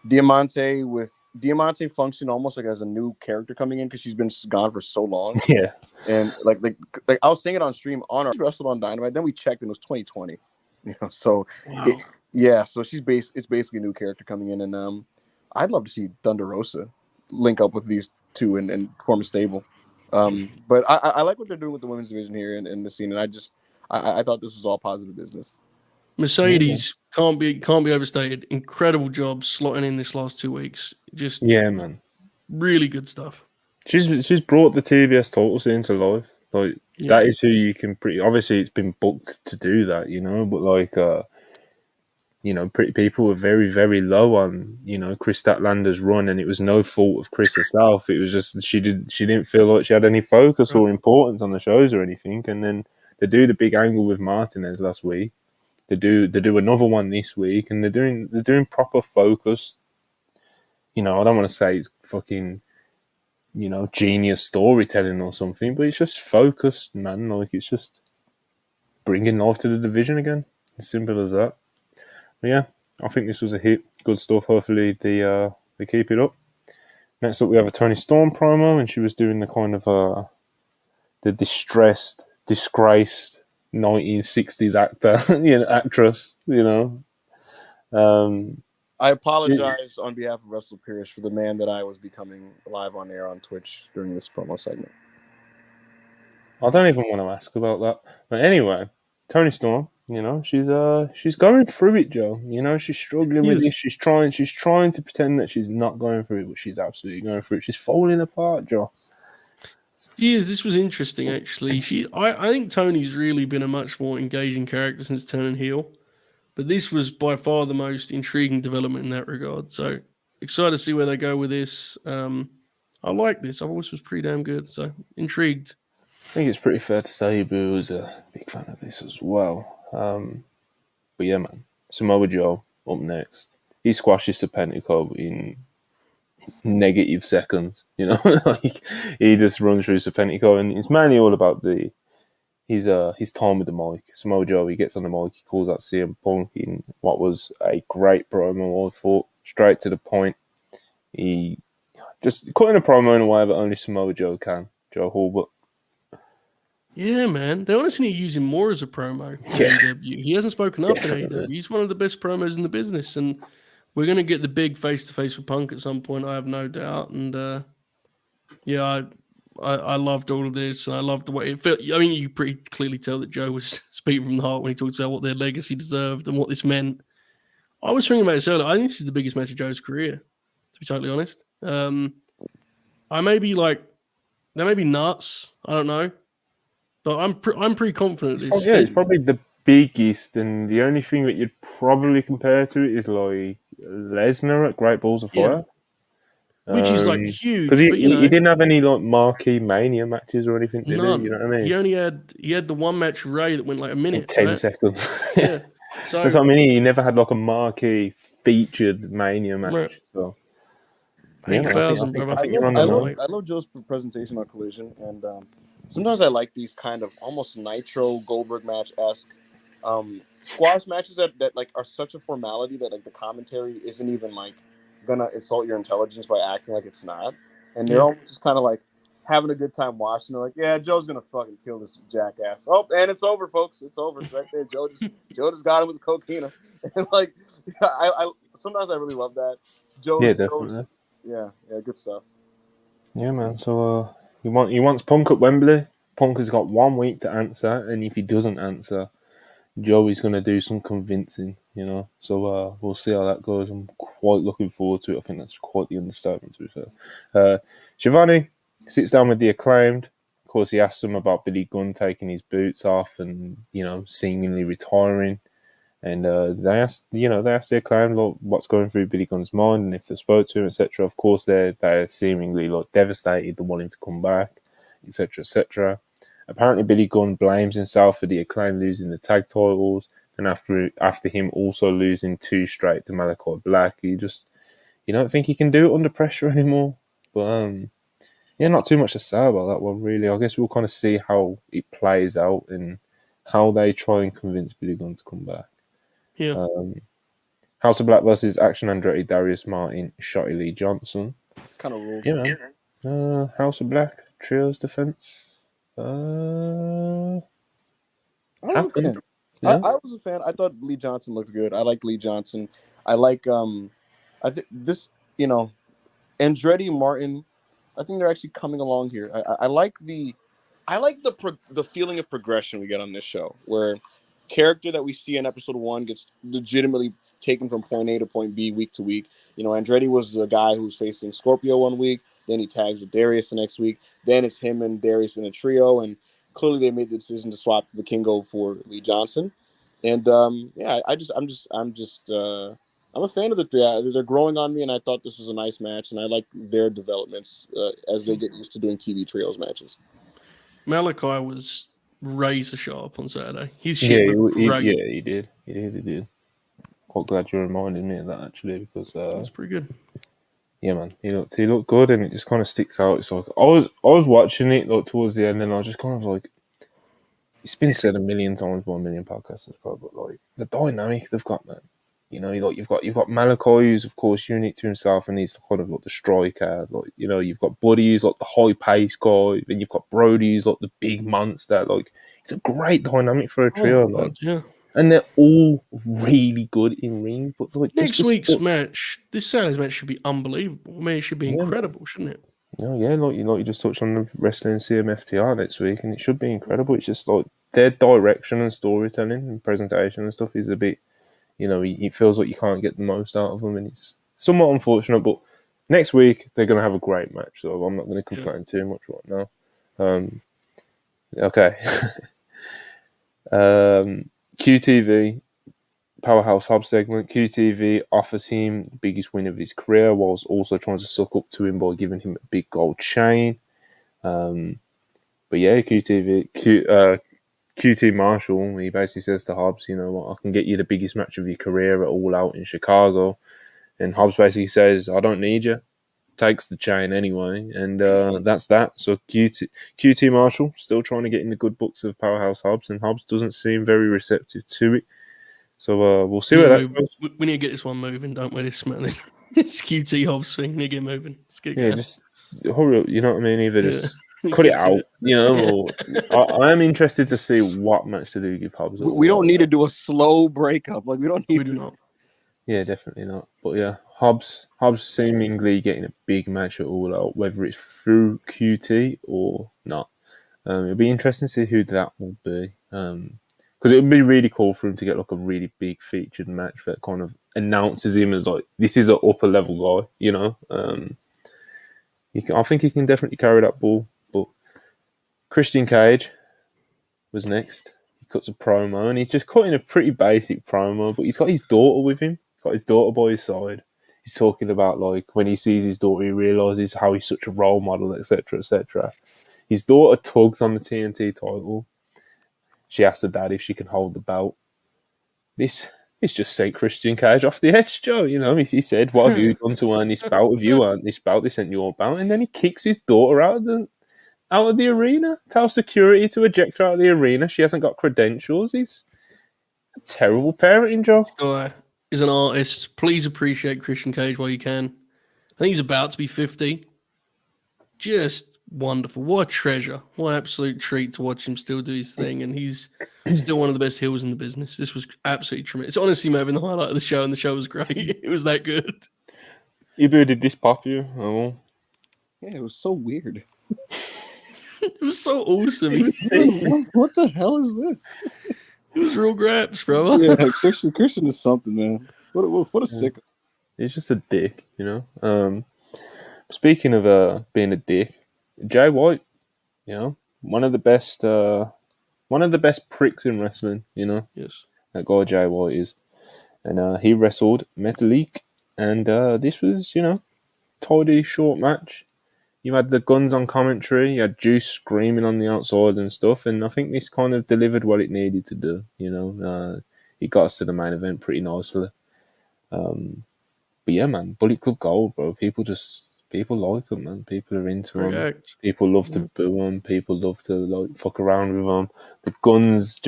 Diamante functioned almost like as a new character coming in because she's been gone for so long. Yeah, and like I was saying it on stream on our wrestled on Dynamite. Then we checked and it was 2020. So wow. So it's basically a new character coming in, and I'd love to see Thunder Rosa link up with these two and form a stable. But I like what they're doing with the women's division here in the scene, and I thought this was all positive business. Mercedes can't be overstated. Incredible job slotting in this last 2 weeks. Just man, really good stuff. She's brought the TBS title scene to life. Like that is who you can obviously it's been booked to do that, but like pretty people were very, very low on, Chris Statlander's run, and it was no fault of Chris herself. It was just she didn't feel like she had any focus or importance on the shows or anything. And then they do the big angle with Martinez last week. They do another one this week, and they're doing proper focus. I don't want to say it's fucking, genius storytelling or something, but it's just focused, man. Like it's just bringing life to the division again. As simple as that. But yeah, I think this was a hit. Good stuff. Hopefully they keep it up. Next up, we have a Toni Storm promo, and she was doing the kind of the distressed, disgraced 1960s actress. I apologize on behalf of WrestlePurists for the man that I was becoming live on air on Twitch during this promo segment. I don't even want to ask about that. But anyway, Toni Storm, she's going through it, Joe. She's struggling with this. She's trying to pretend that she's not going through it, but she's absolutely going through it. She's falling apart, Joe. Yes, this was interesting actually. I think Tony's really been a much more engaging character since turning heel. But this was by far the most intriguing development in that regard. So excited to see where they go with this. I like this. I always was pretty damn good. So intrigued. I think it's pretty fair to say Boo was a big fan of this as well. But yeah, man. Samoa Joe up next. He squashes Serpentico in negative seconds. Like he just runs through Serpentico, and it's mainly all about his time with the mic. Samoa Joe, he gets on the mic, he calls out CM Punk in what was a great promo, I thought. Straight to the point. He just cutting a promo in a way that only Samoa Joe can. Joe Hulbert. Yeah, man. They honestly need to use him more as a promo in AEW. He hasn't spoken up in AEW. He's one of the best promos in the business, and we're going to get the big face-to-face with Punk at some point, I have no doubt. And I loved all of this, and I loved the way it felt. I mean, you pretty clearly tell that Joe was speaking from the heart when he talks about what their legacy deserved and what this meant. I was thinking about this earlier. I think this is the biggest match of Joe's career, to be totally honest. I may be they may be nuts. I don't know, but I'm pretty confident. It's probably the biggest, and the only thing that you'd probably compare to it is like Lesnar at Great Balls of Fire. Which is huge. Because he didn't have any marquee Mania matches or anything, did none. he? You know what I mean? He only had the one match with Ray that went a minute. 10 seconds. Yeah. So that's what I mean. He never had a marquee featured Mania match. Right. So I think you're on the line. I love Joe's presentation on Collision, and sometimes I like these kind of almost Nitro Goldberg match-esque squash matches that are such a formality that the commentary isn't even gonna insult your intelligence by acting like it's not, and they're almost just kind of having a good time watching. They're like, yeah, Joe's gonna fucking kill this jackass. Oh, and it's over, folks. It's over. It's right there. Joe just got him with the cocaine. And like, I sometimes I really love that. Yeah, Joe's definitely. yeah, good stuff. Yeah, man. So he wants Punk at Wembley. Punk has got 1 week to answer, and if he doesn't answer, Joey's going to do some convincing, you know. So we'll see how that goes. I'm quite looking forward to it. I think that's quite the understatement, to be fair. Giovanni sits down with the Acclaimed. Of course, he asks them about Billy Gunn taking his boots off and, you know, seemingly retiring. And they asked the Acclaimed like, what's going through Billy Gunn's mind and if they spoke to him, etc. Of course, they're seemingly like devastated. They want him to come back, etc., etc. Apparently, Billy Gunn blames himself for the Acclaim losing the tag titles, and after him also losing 2 straight to Malachi Black, you don't think he can do it under pressure anymore. But yeah, not too much to say about that one really. I guess we'll kind of see how it plays out and how they try and convince Billy Gunn to come back. Yeah. House of Black versus Action Andretti, Darius Martin, Shotty Lee Johnson. Kind of rule. Yeah, man. House of Black, Trios defense. I was a Happened. fan. Yeah. I was a fan. I thought Lee Johnson looked good. I like Lee Johnson. I like I think this, you know, Andretti Martin. I think they're actually coming along here. I like the feeling of progression we get on this show, where character that we see in episode 1 gets legitimately taken from point A to point B week to week. You know, Andretti was the guy who was facing Scorpio 1 week, then he tags with Darius the next week, then it's him and Darius in a trio, and clearly they made the decision to swap Vikingo for Lee Johnson. And yeah, I'm a fan of the 3. They're growing on me, and I thought this was a nice match, and I like their developments as they get used to doing TV trios matches. Malachi was razor sharp on Saturday. His shit Yeah, looked great. he did. He did. Quite glad you reminded me of that actually, because That's pretty good. yeah, man, he looked good, and it just kind of sticks out. It's like I was watching it like towards the end, and I was just kind of like, it's been said a million times by a million podcasters, but like the dynamic they've got, man. You know, like you've got Malachi, who's of course unique to himself, and he's kind of like the striker. Like, you know, you've got Buddy, who's like the high pace guy, and you've got Brody, who's like the big monster. Like, it's a great dynamic for a trio, man. God, yeah. And they're all really good in ring. But like Next week's match, this Saturday's match should be unbelievable. I mean, it should be incredible, shouldn't it? Oh yeah, like you just touched on the wrestling CMFTR next week, and it should be incredible. It's just like their direction and storytelling and presentation and stuff is a bit, you know, it feels like you can't get the most out of them, and it's somewhat unfortunate. But next week they're going to have a great match, so I'm not going to complain too much right now. Okay. QTV, Powerhouse Hub segment. QTV offers him the biggest win of his career whilst also trying to suck up to him by giving him a big gold chain. But yeah, QT Marshall, he basically says to Hobbs, you know what, I can get you the biggest match of your career at All Out in Chicago. And Hobbs basically says, I don't need you. Takes the chain anyway. And that's that. So QT Marshall still trying to get in the good books of Powerhouse Hobbs, and Hobbs doesn't seem very receptive to it. So we'll see where that goes. We need to get this one moving, don't we? This QT Hobbs thing. We need to get moving. Let's get going. Just hurry up, you know what I mean? Either just cut it out, you know, or I am interested to see what match to do give Hobbs. We don't need to do a slow breakup. Like, we don't need We do not. Yeah, definitely not. But yeah, Hobbs seemingly getting a big match at All Out, whether it's through QT or not. It'll be interesting to see who that will be. Because it would be really cool for him to get like a really big featured match that kind of announces him as like, this is an upper level guy, you know. I think he can definitely carry that ball. But Christian Cage was next. He cuts a promo, and he's just cutting a pretty basic promo, but he's got his daughter with him. He's got his daughter by his side. He's talking about like when he sees his daughter, he realizes how he's such a role model, etc., etc. His daughter tugs on the TNT title. She asks her dad if she can hold the belt. This just sent Christian Cage off the edge, Joe. You know, he said, "What have you done to earn this belt? Have you earned this belt? They sent you a belt," and then he kicks his daughter out of the arena. Tells security to eject her out of the arena. She hasn't got credentials. He's a terrible parenting, Joe. This guy is an artist. Please appreciate Christian Cage while you can. I think he's about to be 50. Just wonderful. What a treasure. What an absolute treat to watch him still do his thing. And he's still one of the best heels in the business. This was absolutely tremendous. It's honestly maybe the highlight of the show, and the show was great. It was that good. Ibu, did this pop you? Oh, Yeah, it was so weird. It was so awesome. What the hell is this? It was real graps, bro. Yeah, Christian is something, man. What a sick. he's just a dick, you know. Speaking of being a dick, Jay White, you know, one of the best pricks in wrestling, you know. Yes. That guy Jay White is, and he wrestled Metalik, and this was, you know, tidy short match. You had the guns on commentary, you had Juice screaming on the outside and stuff, and I think this kind of delivered what it needed to do. You know, it got us to the main event pretty nicely. But yeah, man, Bullet Club Gold, bro. People like them, man. People are into them. Correct. People love to boo them. People love to like fuck around with them. The guns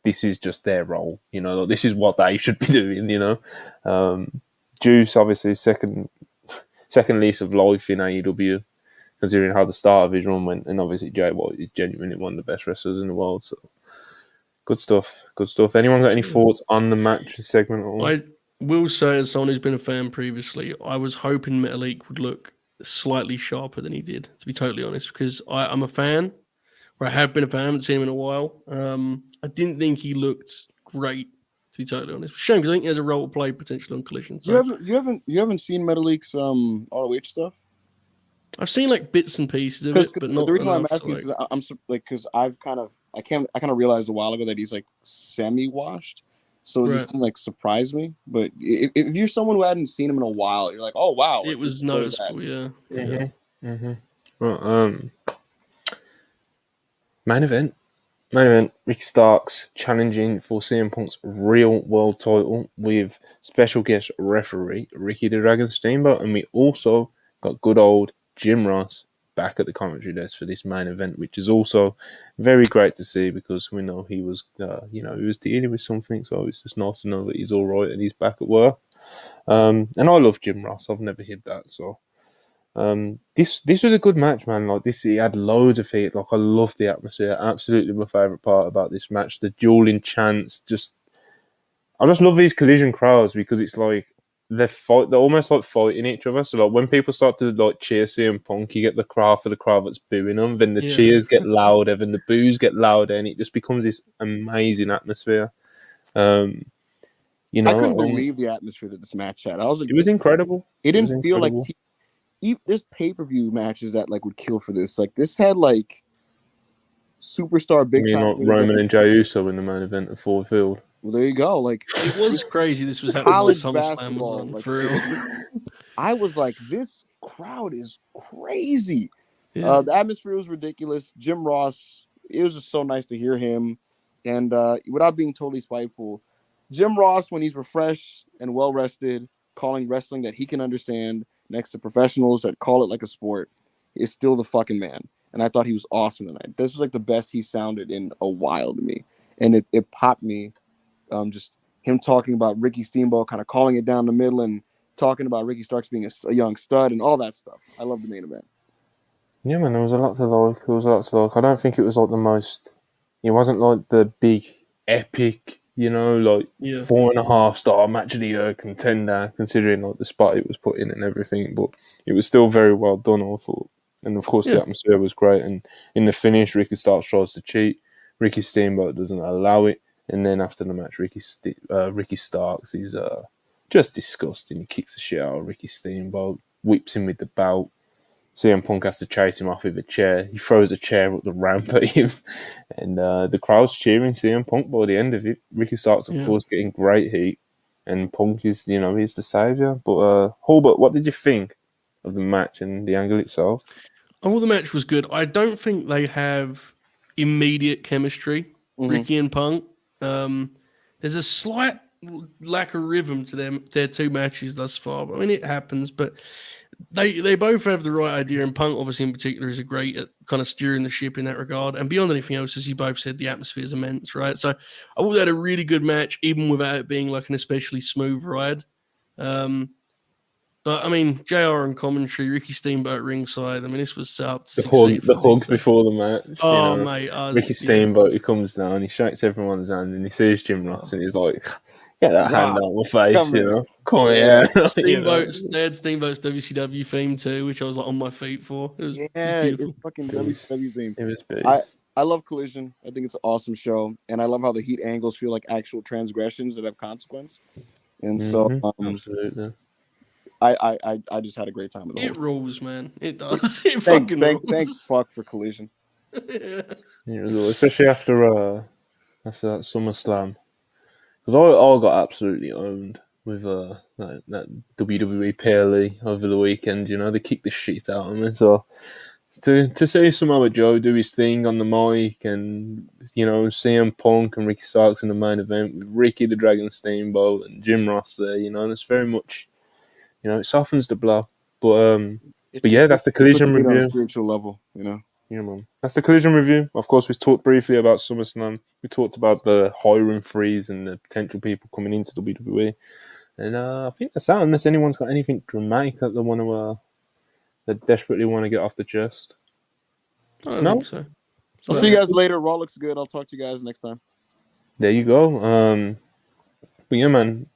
this is just their role. You know, like, this is what they should be doing. You know, Juice obviously second lease of life in AEW, considering how the start of his run went, and obviously Jay White is genuinely one of the best wrestlers in the world. So good stuff. Anyone got any thoughts on the match segment at all? I will say, as someone who's been a fan previously, I was hoping Metalik would look slightly sharper than he did, to be totally honest, because I'm a fan, or I have been a fan. I haven't seen him in a while. I didn't think he looked great, to be totally honest. Shame, because I think he has a role to play potentially on Collision. So You haven't seen Metalik's ROH stuff? I've seen like bits and pieces of it, but not the reason why I'm enough, asking is I'm like, because I kind of realized a while ago that he's like semi-washed, so Right. this didn't like surprise me. But if you're someone who hadn't seen him in a while, you're like, oh wow, like, it was noticeable. Yeah. Well, main event. Ricky Starks challenging for CM Punk's real world title with special guest referee Ricky the Dragon Steamboat, and we also got good old Jim Ross back at the commentary desk for this main event, which is also very great to see because we know he was, he was dealing with something, so it's just nice to know that he's all right and he's back at work. And I love Jim Ross. I've never hid that, so. This was a good match, man. Like this, he had loads of heat. Like I love the atmosphere. Absolutely, my favorite part about this match, the dueling chants. I just love these collision crowds because it's like they're almost like fighting each other. So like when people start to like cheer CM Punk, you get the crowd for the crowd that's booing them. Then the cheers get louder, then the boos get louder, and it just becomes this amazing atmosphere. I couldn't believe the atmosphere that this match had. I was like, it was incredible. It didn't feel like. There's pay-per-view matches that like would kill for this. Like this had like superstar big time. Like Roman and Jey Uso in the main event at Ford Field. Well, there you go. Like it was crazy. This was happening while SummerSlam was on. Like, for real. I was like, this crowd is crazy. Yeah. The atmosphere was ridiculous. Jim Ross, it was just so nice to hear him. And without being totally spiteful, Jim Ross, when he's refreshed and well rested, calling wrestling that he can understand next to professionals that call it like a sport, is still the fucking man. And I thought he was awesome tonight. This was like the best he sounded in a while to me. And it popped me. Just him talking about Ricky Steamboat, kind of calling it down the middle and talking about Ricky Starks being a young stud and all that stuff. I love the main event. Yeah, man, there was a lot to like. I don't think it was like the most. It wasn't like the big epic, 4.5-star match of the year contender, considering like the spot it was put in and everything. But it was still very well done, I thought. And of course, the atmosphere was great. And in the finish, Ricky Starks tries to cheat. Ricky Steamboat doesn't allow it. And then after the match, Ricky Starks is just disgusting. He kicks the shit out of Ricky Steamboat, whips him with the belt. CM Punk has to chase him off with a chair. He throws a chair up the ramp at him. And the crowd's cheering CM Punk by the end of it. Ricky Starks, of course, getting great heat. And Punk is, he's the saviour. But, Hulbert, what did you think of the match and the angle itself? I thought the match was good. I don't think they have immediate chemistry, Ricky and Punk. There's a slight lack of rhythm to their two matches thus far. I mean, it happens, but they both have the right idea, and Punk, obviously, in particular, is great at kind of steering the ship in that regard. And beyond anything else, as you both said, the atmosphere is immense, right? So I thought they had a really good match, even without it being like an especially smooth ride. But I mean, JR and commentary, Ricky Steamboat ringside. I mean, this was set up to The succeed. hugs before the match. Oh, mate, Ricky Steamboat, he comes down, he shakes everyone's hand, and he sees Jim Ross, and he's like, "Get that hand out of my face, come you here. know? Come here." Steamboat's they had Steamboat's WCW theme too, which I was like on my feet for. It was It's beautiful. fucking WCW theme. It was beast. I love Collision. I think it's an awesome show, and I love how the heat angles feel like actual transgressions that have consequence. And so, Absolutely. I just had a great time with the It whole. rules, man. It does. It fucking rules. Thank fuck for Collision. Yeah. Yeah, it was, especially after that SummerSlam, because I got absolutely owned with that WWE PLE over the weekend. You know, they kicked the shit out of me. So to see Samoa Joe do his thing on the mic, and you know, CM Punk and Ricky Starks in the main event with Ricky the Dragon Steamboat and Jim Ross there, you know, that's very much, you know, it softens the blow. But yeah, that's the Collision on a review. spiritual level, you know. Yeah, man. That's the Collision review. Of course, we talked briefly about SummerSlam. We talked about the hiring freeze and the potential people coming into WWE. And I think that's out, unless anyone's got anything dramatic that they want to, that desperately want to get off the chest. I don't think so. I'll see you guys later. Raw looks good. I'll talk to you guys next time. There you go. But yeah, man.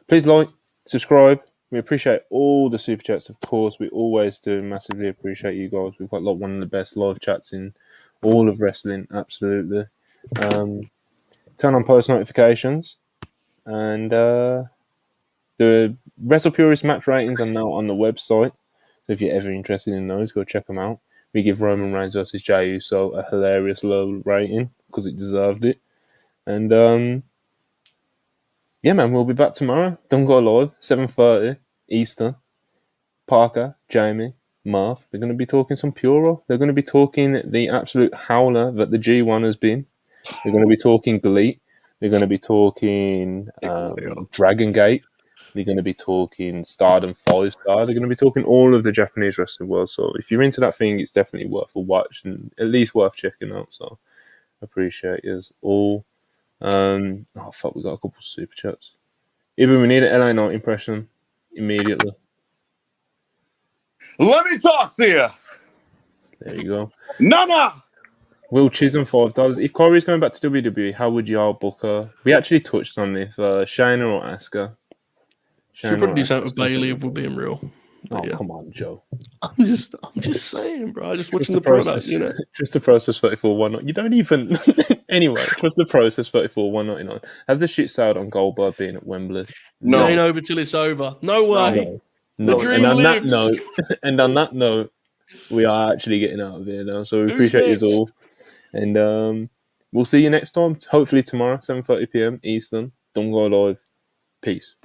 Please like, subscribe. We appreciate all the super chats, of course. We always do massively appreciate you guys. We've got one of the best live chats in all of wrestling, absolutely. Turn on post notifications, and the WrestlePurists match ratings are now on the website. So if you're ever interested in those, go check them out. We give Roman Reigns versus Jey Uso a hilarious low rating because it deserved it. And yeah, man, we'll be back tomorrow. Don't go live, 7:30 Eastern. Parker, Jamie, Marv, they're going to be talking some Puro. They're going to be talking the absolute howler that the G1 has been. They're going to be talking Delete. They're going to be talking Dragon Gate. They're going to be talking Stardom 5-star. They're going to be talking all of the Japanese wrestling world. So if you're into that thing, it's definitely worth a watch and at least worth checking out. So appreciate you all. Oh, fuck, we got a couple of super chats. Even we need an LA Knight impression immediately. Let me talk to you. There you go. No. Will Chisholm, $5. If Kairi's going back to WWE, how would y'all book her? We actually touched on this. Shayna or Asuka? She'll probably do something with Bailey if we're being real. But yeah. Come on, Joe. I'm just saying, bro. I'm just watching the product, you know. Trust the process 34 199. You don't even anyway, trust the process 34 199. Has the shit sold on Goldberg being at Wembley? No. It ain't over till it's over. No way. No. The dream lives. On that note, we are actually getting out of here now. So we appreciate you all. And we'll see you next time. Hopefully tomorrow, 7:30 PM Eastern. Don't go live. Peace.